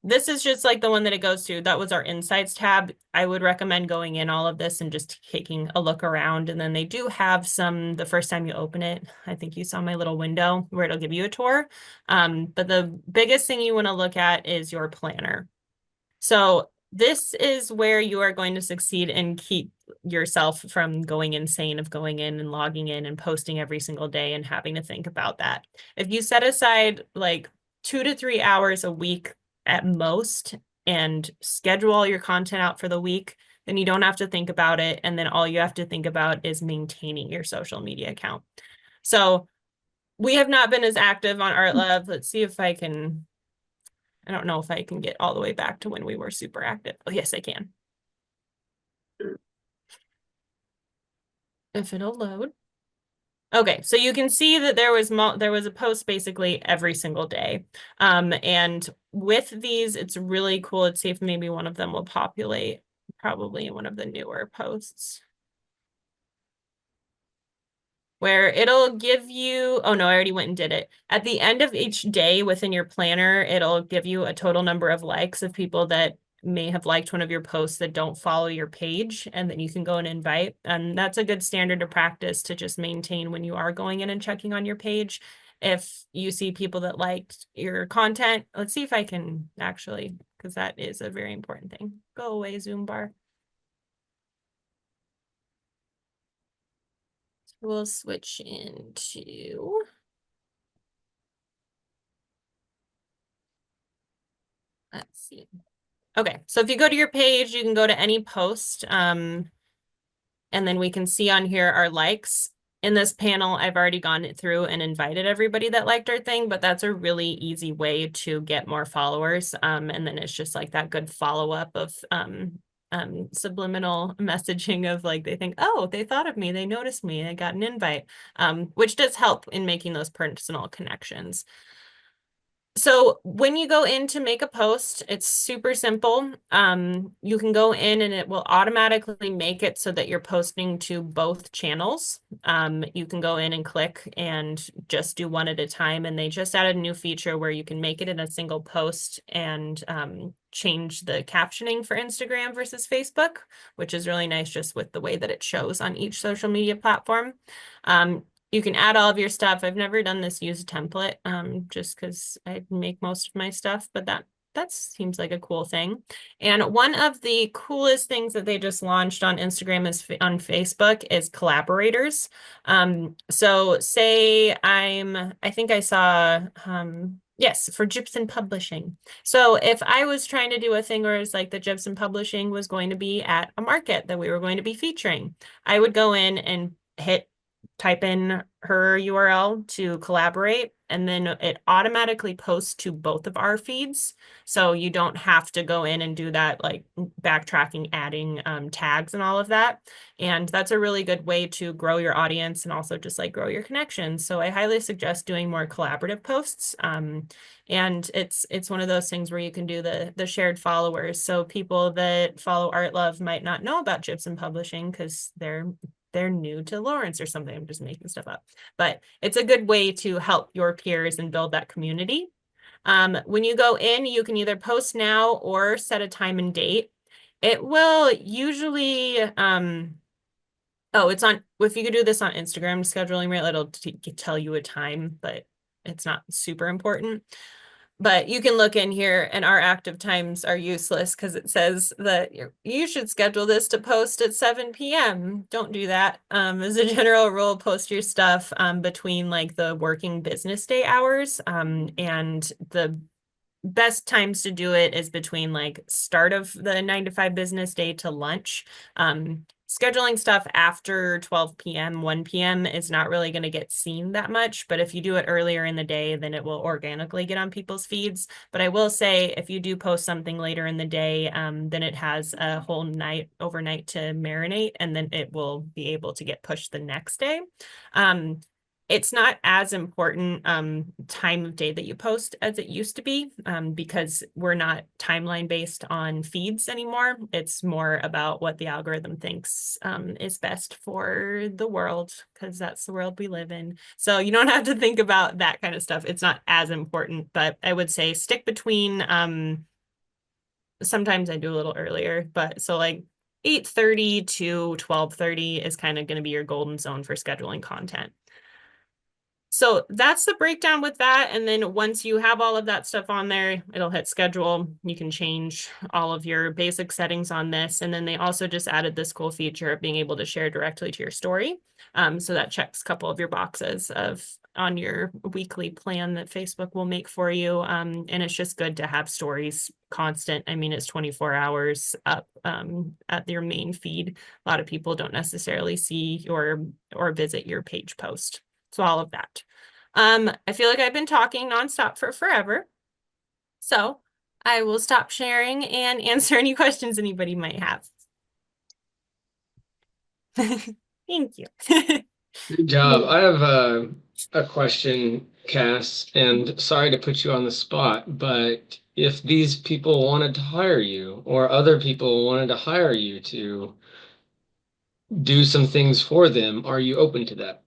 this is just like the one that it goes to. That was our insights tab. I would recommend going in all of this and just taking a look around. And then they do have the first time you open it, I think you saw my little window where it'll give you a tour. But the biggest thing you want to look at is your planner. So this is where you are going to succeed and keep yourself from going insane of going in and logging in and posting every single day and having to think about that. If you set aside like 2 to 3 hours a week at most and schedule all your content out for the week, then you don't have to think about it. And then all you have to think about is maintaining your social media account. So we have not been as active on Art Love. Let's see if I don't know if I can get all the way back to when we were super active. Oh, yes, I can. If it'll load. Okay, so you can see that there was a post basically every single day. And with these, it's really cool. Let's see if maybe one of them will populate, probably in one of the newer posts. Where it'll give you, oh no, I already went and did it. At the end of each day within your planner, it'll give you a total number of likes of people that may have liked one of your posts that don't follow your page, and then you can go and invite. And that's a good standard of practice to just maintain when you are going in and checking on your page. If you see people that liked your content, let's see if I can actually, because that is a very important thing. Go away, Zoom bar. So we'll switch into, let's see. Okay, so if you go to your page, you can go to any post, and then we can see on here our likes. In this panel, I've already gone through and invited everybody that liked our thing, but that's a really easy way to get more followers. And then it's just like that good follow-up of subliminal messaging of like, they think, oh, they thought of me, they noticed me, I got an invite, which does help in making those personal connections. So when you go in to make a post, it's super simple. You can go in and it will automatically make it so that you're posting to both channels. You can go in and click and just do one at a time. And they just added a new feature where you can make it in a single post and change the captioning for Instagram versus Facebook, which is really nice just with the way that it shows on each social media platform. You can add all of your stuff. I've never done this use template, just because I make most of my stuff, but that seems like a cool thing. And one of the coolest things that they just launched on Instagram is on Facebook is collaborators. So say I think I saw, yes, for Gypsum Publishing. So if I was trying to do a thing where it's like the Gypsum Publishing was going to be at a market that we were going to be featuring, I would go in and type in her URL to collaborate, and then it automatically posts to both of our feeds. So you don't have to go in and do that like backtracking, adding tags and all of that. And that's a really good way to grow your audience and also just like grow your connections. So I highly suggest doing more collaborative posts. And it's one of those things where you can do the shared followers. So people that follow Art Love might not know about Gypsum Publishing because they're new to Lawrence or something. I'm just making stuff up, but it's a good way to help your peers and build that community. When you go in, you can either post now or set a time and date. It will usually, oh, it's on, if you could do this on Instagram scheduling, right, it'll tell you a time, but it's not super important. But you can look in here and our active times are useless because it says that you should schedule this to post at 7 p.m. Don't do that. As a general rule, post your stuff between like the working business day hours. And the best times to do it is between like start of the 9 to 5 business day to lunch. Scheduling stuff after 12 p.m., 1 p.m. is not really going to get seen that much, but if you do it earlier in the day, then it will organically get on people's feeds. But I will say, if you do post something later in the day, then it has a whole night, overnight to marinate, and then it will be able to get pushed the next day. It's not as important time of day that you post as it used to be, because we're not timeline based on feeds anymore. It's more about what the algorithm thinks is best for the world, because that's the world we live in. So you don't have to think about that kind of stuff. It's not as important, but I would say stick between, sometimes I do a little earlier, but so like 8:30 to 12:30 is kind of going to be your golden zone for scheduling content. So that's the breakdown with that. And then once you have all of that stuff on there, it'll hit schedule. You can change all of your basic settings on this. And then they also just added this cool feature of being able to share directly to your story. So that checks a couple of your boxes of on your weekly plan that Facebook will make for you. And it's just good to have stories constant. I mean, it's 24 hours up at your main feed. A lot of people don't necessarily see or visit your page post. So all of that. I feel like I've been talking nonstop for forever. So I will stop sharing and answer any questions anybody might have. Thank you. Good job. I have a question, Cass, and sorry to put you on the spot, but if these people wanted to hire you or other people wanted to hire you to do some things for them, are you open to that?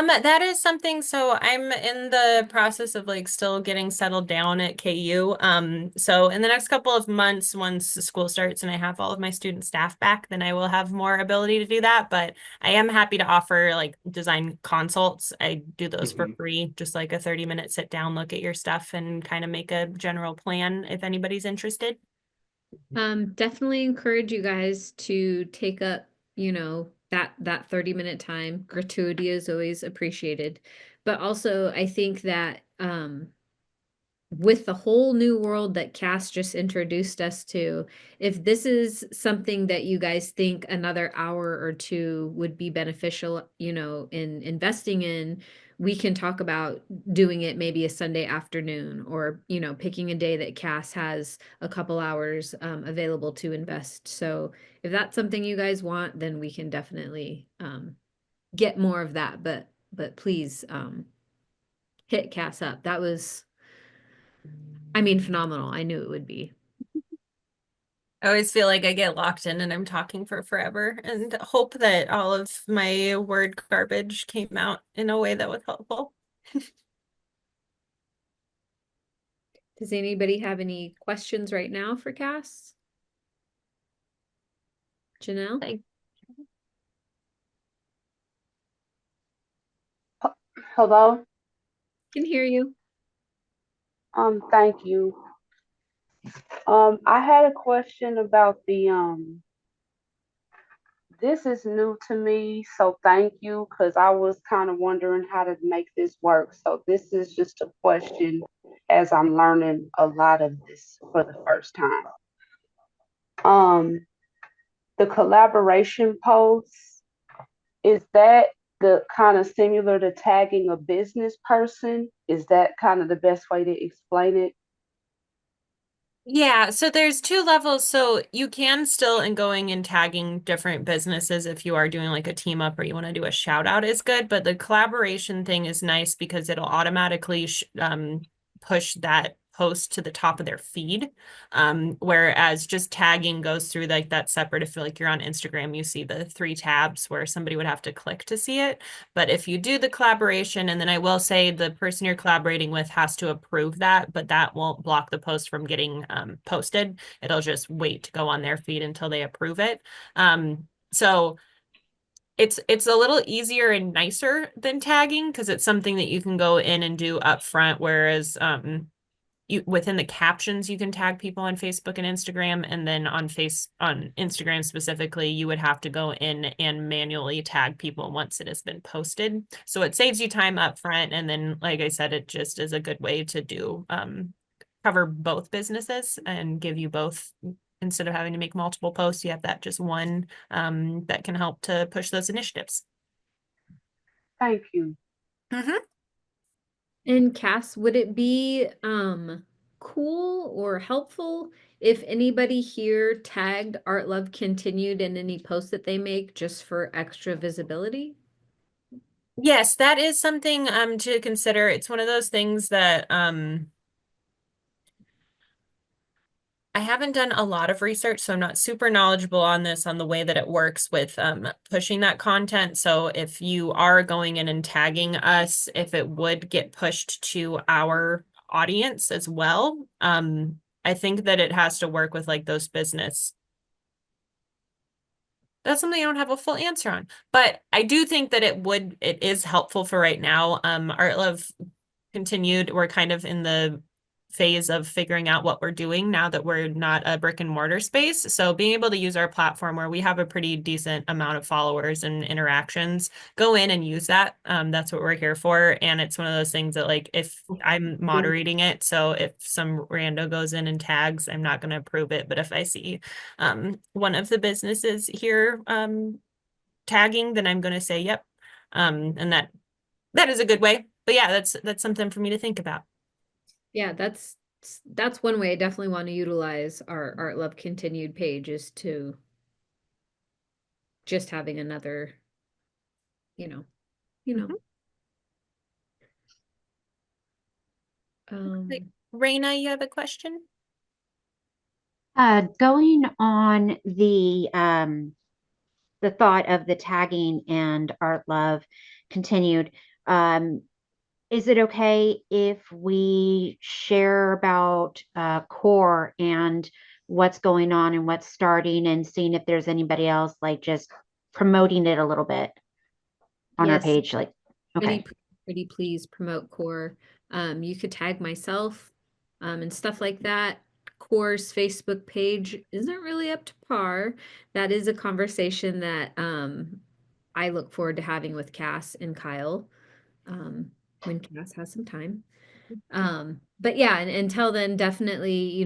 That is something, so I'm in the process of like still getting settled down at KU. So in the next couple of months, once the school starts and I have all of my student staff back, then I will have more ability to do that. But I am happy to offer like design consults. I do those for Mhm. free, just like a 30-minute sit down, look at your stuff and kind of make a general plan if anybody's interested. Definitely encourage you guys to take up, that 30-minute time. Gratuity is always appreciated. But also I think that with the whole new world that Cass just introduced us to, if this is something that you guys think another hour or two would be beneficial, in investing in, we can talk about doing it maybe a Sunday afternoon or, picking a day that Cass has a couple hours available to invest. So if that's something you guys want, then we can definitely get more of that. But please hit Cass up. That was, I mean, phenomenal. I knew it would be. I always feel like I get locked in and I'm talking for forever and hope that all of my word garbage came out in a way that was helpful. Does anybody have any questions right now for Cass? Janelle? Like, Hello. Can hear you. Thank you. I had a question about this is new to me, so thank you, because I was kind of wondering how to make this work. So this is just a question as I'm learning a lot of this for the first time. Um, the collaboration posts, is that the kind of similar to tagging a business person? Is that kind of the best way to explain it? yeah, so there's two levels. So you can still, in going and tagging different businesses, if you are doing like a team up or you want to do a shout out, is good. But the collaboration thing is nice because it'll automatically push that post to the top of their feed. Whereas just tagging goes through like that separate. If like you're on Instagram, you see the three tabs where somebody would have to click to see it. But if you do the collaboration, and then I will say the person you're collaborating with has to approve that, but that won't block the post from getting posted. It'll just wait to go on their feed until they approve it. So it's a little easier and nicer than tagging because it's something that you can go in and do up front, whereas you within the captions you can tag people on Facebook and Instagram, and then on Instagram specifically you would have to go in and manually tag people once it has been posted. So it saves you time up front, and then like I said, it just is a good way to do cover both businesses and give you both. Instead of having to make multiple posts, you have that just one that can help to push those initiatives. Thank you. Mhm. And Cass, would it be cool or helpful if anybody here tagged Art Love Continued in any post that they make just for extra visibility? Yes, that is something to consider. It's one of those things that I haven't done a lot of research, so I'm not super knowledgeable on this, on the way that it works with pushing that content. So if you are going in and tagging us, if it would get pushed to our audience as well. I think that it has to work with like those business. That's something I don't have a full answer on, but I do think that it is helpful for right now. Art Love Continued, we're kind of in the phase of figuring out what we're doing now that we're not a brick and mortar space. So being able to use our platform where we have a pretty decent amount of followers and interactions, go in and use that. That's what we're here for. And it's one of those things that like if I'm moderating it, so if some rando goes in and tags, I'm not going to approve it. But if I see one of the businesses here tagging, then I'm going to say, yep. And that is a good way. But yeah, that's something for me to think about. Yeah, that's one way I definitely want to utilize our Art Love Continued page is to just having another, you know, you know. Mhm. Like, Um, Raina, you have a question? Going on the the thought of the tagging and art love continued, is it okay if we share about core and what's going on and what's starting, and seeing if there's anybody else, like just promoting it a little bit on our Yes, page? Like, okay. pretty please promote core. You could tag myself and stuff like that. Core's Facebook page isn't really up to par. That is a conversation that I look forward to having with Cass and Kyle when Cass has some time. But yeah, and until then, definitely, you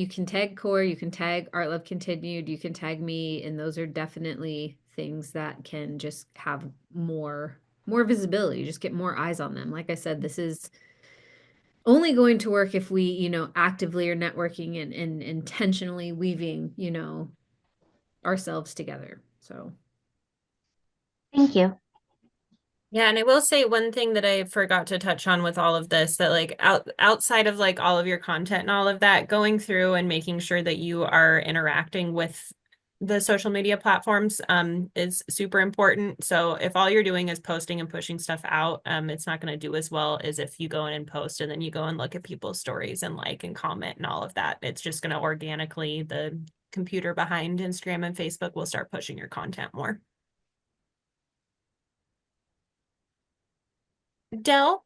can tag core, you can tag art love continued, you can tag me, and those are definitely things that can just have more visibility, just get more eyes on them. Like I said, this is only going to work if we, actively are networking and intentionally weaving, ourselves together. So Thank you. Yeah, and I will say one thing that I forgot to touch on with all of this, that like outside of like all of your content and all of that, going through and making sure that you are interacting with the social media platforms is super important. So if all you're doing is posting and pushing stuff out, it's not going to do as well as if you go in and post and then you go and look at people's stories and like and comment and all of that. It's just going to organically, the computer behind Instagram and Facebook will start pushing your content more. Dell?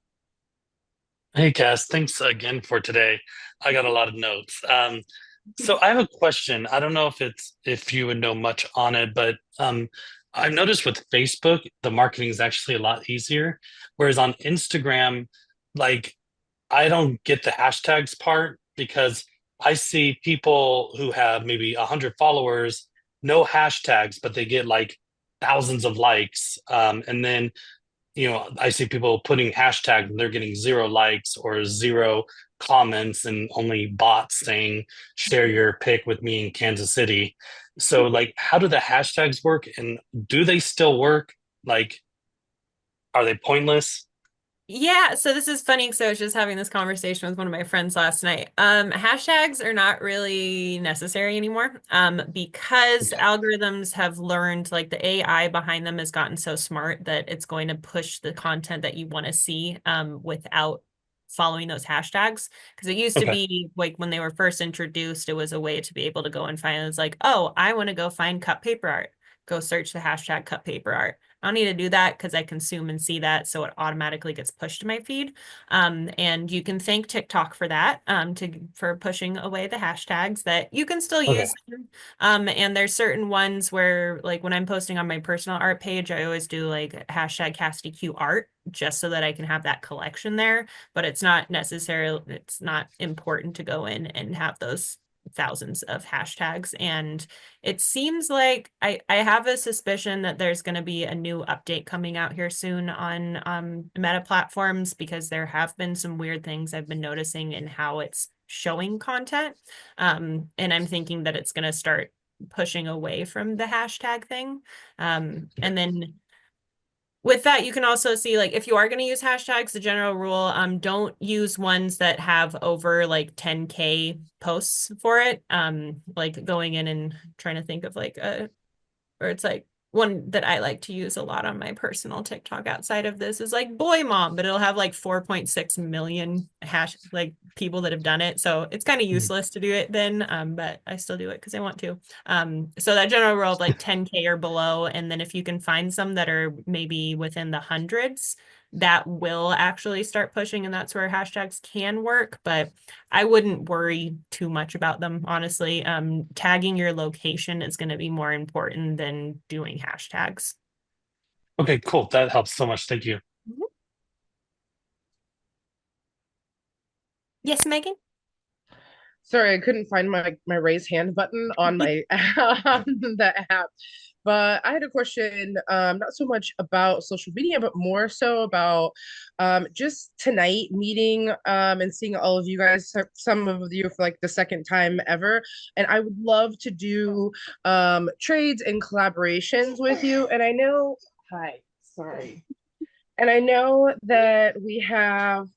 Hey, Cass, thanks again for today. I got a lot of notes. So I have a question. I don't know if you would know much on it, but I've noticed with Facebook, the marketing is actually a lot easier. Whereas on Instagram, like I don't get the hashtags part because I see people who have maybe 100 followers, no hashtags, but they get like thousands of likes. And then I see people putting hashtags and they're getting 0 likes or 0 comments and only bots saying, share your pic with me in Kansas City. So, like, how do the hashtags work and do they still work? Like, are they pointless? Yeah, so this is funny because I was just having this conversation with one of my friends last night. Hashtags are not really necessary anymore, because Okay. algorithms have learned, like the AI behind them has gotten so smart that it's going to push the content that you want to see, without following those hashtags. Because it used to Okay. be like when they were first introduced, it was a way to be able to go and find, it's like, oh, I want to go find cut paper art. Go search the hashtag cut paper art. I don't need to do that because I consume and see that, so it automatically gets pushed to my feed. And you can thank TikTok for that, for pushing away the hashtags that you can still Okay. use them. And there's certain ones where, like when I'm posting on my personal art page, I always do like hashtag Kassidee art just so that I can have that collection there. But it's not necessarily, it's not important to go in and have those thousands of hashtags. And it seems like I have a suspicion that there's going to be a new update coming out here soon on Meta platforms, because there have been some weird things I've been noticing in how it's showing content. And I'm thinking that it's going to start pushing away from the hashtag thing. And then with that, you can also see, like, if you are going to use hashtags, the general rule, don't use ones that have over like 10K posts for it. Like going in and trying to think of like or it's like one that I like to use a lot on my personal TikTok outside of this is like boy mom, but it'll have like 4.6 million like people that have done it. So it's kind of Mhm. useless to do it then, but I still do it because I want to. So that general rule of like 10K or below, and then if you can find some that are maybe within the hundreds, that will actually start pushing, and that's where hashtags can work. But I wouldn't worry too much about them, honestly. Tagging your location is going to be more important than doing hashtags. Okay, cool. That helps so much. Thank you. Yes, Megan? Sorry, I couldn't find my raise hand button on my on the app. But I had a question, not so much about social media, but more so about just tonight meeting and seeing all of you guys, some of you for like the second time ever. And I would love to do trades and collaborations with you. And I know, hi, sorry. And I know that we have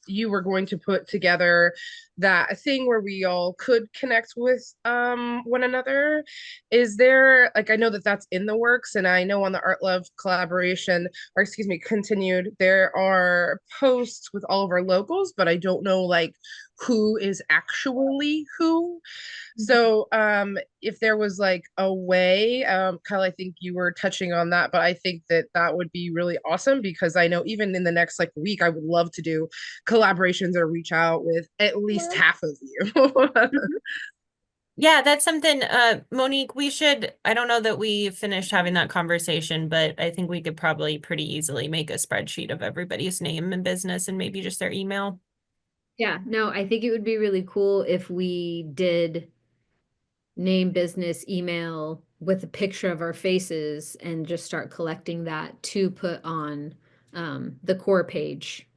you were going to put together that thing where we all could connect with one another. Is there, like, I know that that's in the works, and I know on the Art Love collaboration, or excuse me, continued, there are posts with all of our logos, but I don't know like who is actually who. So if there was like a way, Kyle, I think you were touching on that, but I think that that would be really awesome because I know even in the next like week, I would love to do collaborations or reach out with at least half of you. Yeah, that's something, Monique, I don't know that we finished having that conversation, but I think we could probably pretty easily make a spreadsheet of everybody's name and business and maybe just their email. Yeah, no, I think it would be really cool if we did name, business, email with a picture of our faces and just start collecting that to put on the core page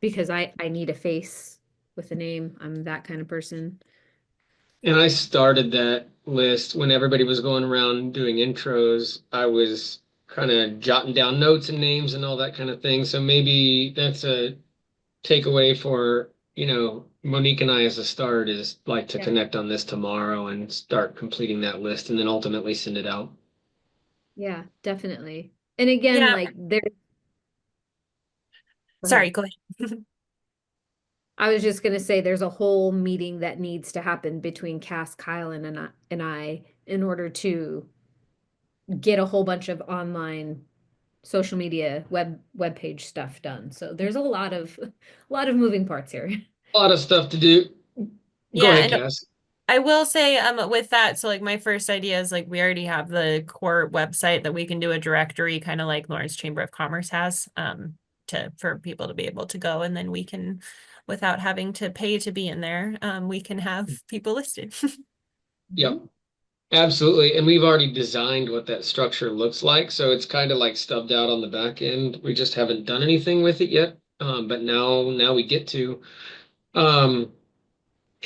because I need a face with a name. I'm that kind of person. And I started that list when everybody was going around doing intros. I was kind of jotting down notes and names and all that kind of thing. So maybe that's a takeaway for, Monique and I as a start is like to Yeah. connect on this tomorrow and start completing that list and then ultimately send it out. Yeah, definitely. And again, Yeah, like there. Go sorry, ahead. go ahead. I was just gonna say there's a whole meeting that needs to happen between Cass, Kyle, and I in order to get a whole bunch of online social media web page stuff done. So there's a lot of moving parts here. A lot of stuff to do. Go Yeah, ahead, and Cass. I will say, with that, so like my first idea is like we already have the core website that we can do a directory, kind of like Lawrence Chamber of Commerce has, for people to be able to go, and then we can, without having to pay to be in there, we can have people listed. Yep. Absolutely. And we've already designed what that structure looks like. So it's kind of like stubbed out on the back end. We just haven't done anything with it yet. But now we get to. Um,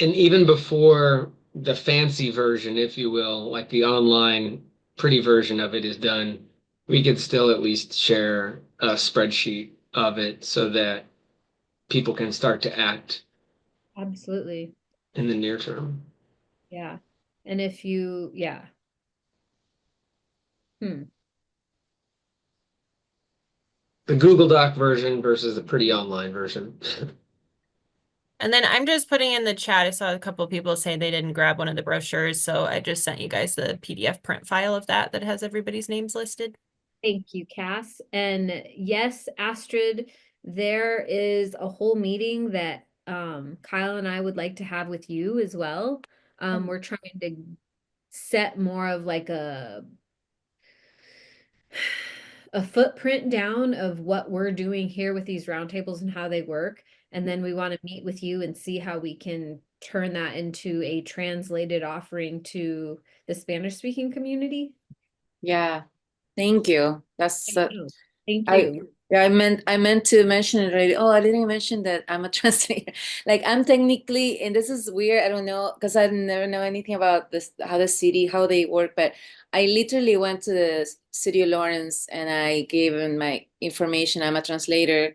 and even before the fancy version, if you will, like the online pretty version of it is done, we could still at least share a spreadsheet of it so that people can start to act Absolutely. in the near term. Yeah. And if you, yeah. Hmm. The Google Doc version versus the pretty online version. And then I'm just putting in the chat. I saw a couple of people say they didn't grab one of the brochures, so I just sent you guys the PDF print file of that has everybody's names listed. Thank you, Cass. And yes, Astrid, there is a whole meeting that Kyle and I would like to have with you as well. We're trying to set more of like a footprint down of what we're doing here with these roundtables and how they work. And then we want to meet with you and see how we can turn that into a translated offering to the Spanish speaking community. Yeah, thank you. That's Thank I you. yeah, I meant to mention it already. Oh, I didn't mention that I'm a translator. Like I'm technically, and this is weird, I don't know, because I never know anything about this, how the city, how they work, but I literally went to the city of Lawrence and I gave them my information. I'm a translator.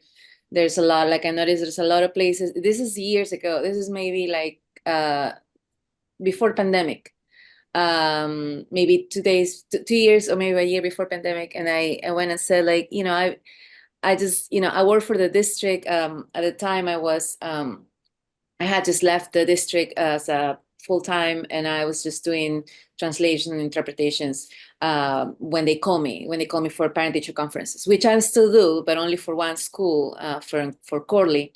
There's a lot, like I noticed there's a lot of places. This is years ago. This is maybe like before pandemic, maybe 2 days, 2 years, or maybe a year before pandemic. And I went and said, like, I just, I worked for the district. At the time I had just left the district as a full time, and I was just doing translation and interpretations when they call me for parent teacher conferences, which I still do, but only for one school, for Corley.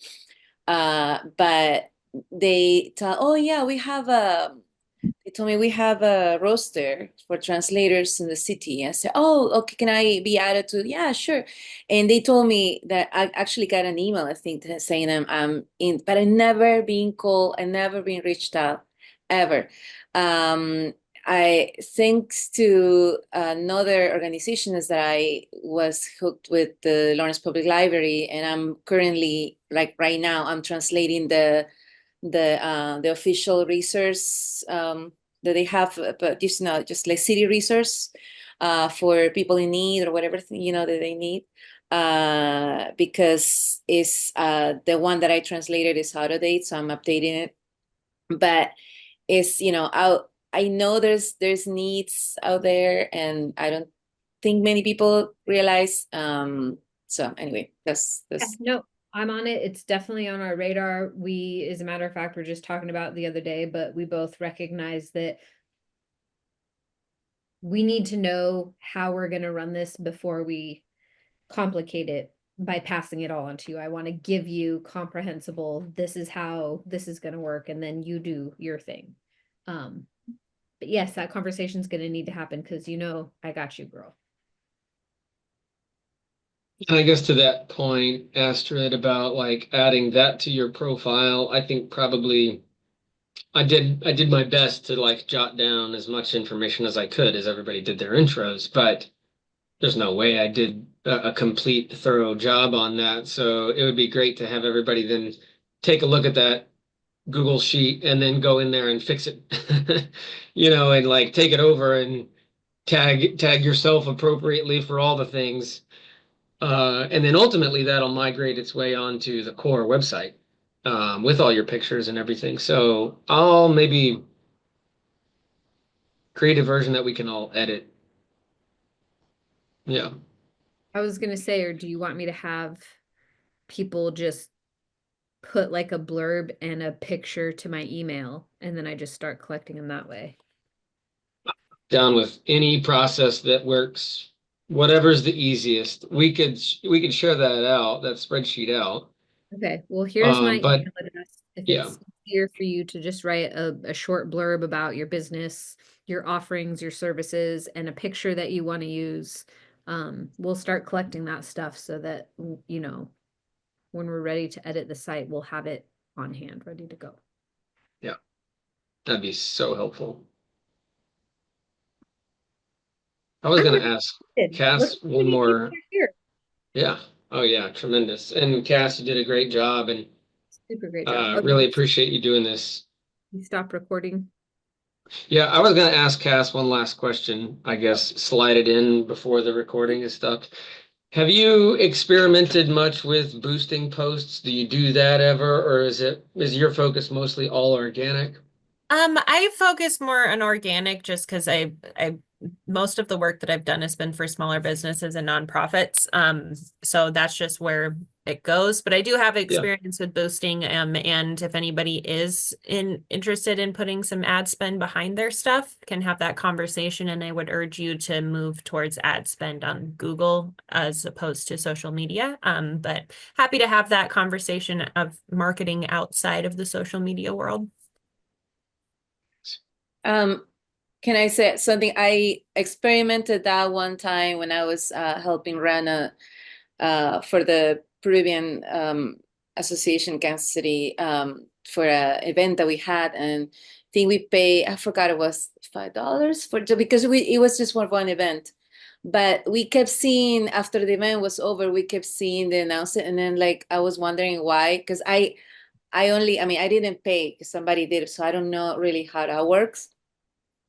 But they tell, oh yeah, they told me we have a roster for translators in the city. I said, oh, okay, can I be added to? Yeah, sure. And they told me that I actually got an email, I think, saying I'm in, but I never been called, I never been reached out, ever. Thanks to another organization, is that I was hooked with the Lawrence Public Library, and I'm currently, like right now, I'm translating the official resource that they have, but just like city resource for people in need or whatever that they need. because it's the one that I translated is out of date, so I'm updating it. But it's, I know there's needs out there, and I don't think many people realize. So anyway, that's No, I'm on it. It's definitely on our radar. We, as a matter of fact, were just talking about it the other day, but we both recognize that we need to know how we're going to run this before we complicate it by passing it all on to you. I want to give you comprehensible, this is how this is going to work, and then you do your thing. But yes, that conversation is going to need to happen because I got you, girl. And I guess to that point, Astrid, about like adding that to your profile, I think probably I did my best to like jot down as much information as I could as everybody did their intros, but there's no way I did a complete thorough job on that. So it would be great to have everybody then take a look at that Google sheet and then go in there and fix it, and like take it over and tag yourself appropriately for all the things. And then ultimately that'll migrate its way onto the core website, with all your pictures and everything. So I'll maybe create a version that we can all edit. Yeah. I was going to say, or do you want me to have people just put like a blurb and a picture to my email, and then I just start collecting them that way? Down with any process that works, whatever's the easiest. We could share that spreadsheet out. Okay, well, here's my But email address. If yeah, it's easier for you to just write a short blurb about your business, your offerings, your services, and a picture that you want to use, we'll start collecting that stuff so that, when we're ready to edit the site, we'll have it on hand, ready to go. yeah, that'd be so helpful. I was I'm gonna really ask excited. Look Cass how one many people more. are here. Yeah. Oh yeah, tremendous. And Cass, you did a great job, and Super great job. Oh, really appreciate you doing this. you stop recording. Yeah, I was gonna ask Cass one last question, I guess, slide it in before the recording is stopped. Have you experimented much with boosting posts? Do you do that ever, or is your focus mostly all organic? I focus more on organic just because I most of the work that I've done has been for smaller businesses and nonprofits. So that's just where it goes. But I do have Yeah. experience with boosting. And if anybody is interested in putting some ad spend behind their stuff, can have that conversation. And I would urge you to move towards ad spend on Google as opposed to social media. But happy to have that conversation of marketing outside of the social media world. Can I say something? I experimented that one time when I was helping run for the Peruvian Association, Kassidee, for an event that we had, and I think we pay. I forgot, it was $5 because it was just one event, but we kept seeing after the event was over, we kept seeing the announcement, and then like I was wondering why, because I didn't pay because somebody did, so I don't know really how that works.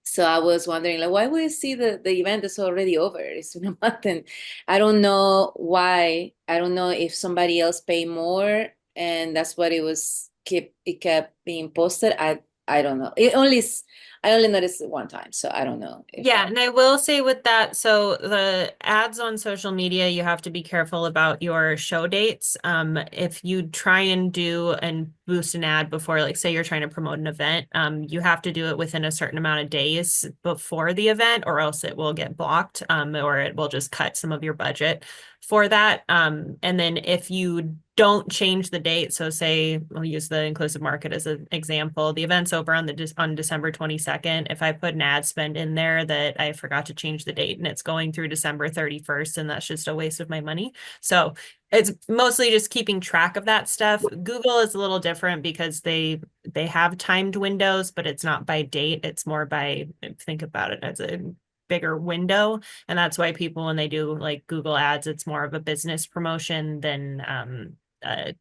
So I was wondering, like, why would I see the event is already over? It's been a month, and I don't know why. I don't know if somebody else paid more, and that's what it kept being posted. I don't know. I only noticed it one time, so I don't know if Yeah, and I will say with that, so the ads on social media, you have to be careful about your show dates. If you try and do and boost an ad before, like say you're trying to promote an event, you have to do it within a certain amount of days before the event, or else it will get blocked, or it will just cut some of your budget for that. And then if you don't change the date, so say we'll use the inclusive market as an example, the event's over on December 22nd. If I put an ad spend in there that I forgot to change the date and it's going through December 31st, and that's just a waste of my money. So it's mostly just keeping track of that stuff. Google is a little different because they have timed windows, but it's not by date. It's more by, think about it as a bigger window. And that's why people, when they do like Google ads, it's more of a business promotion than a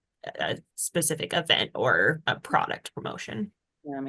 specific event or a product promotion. yeah,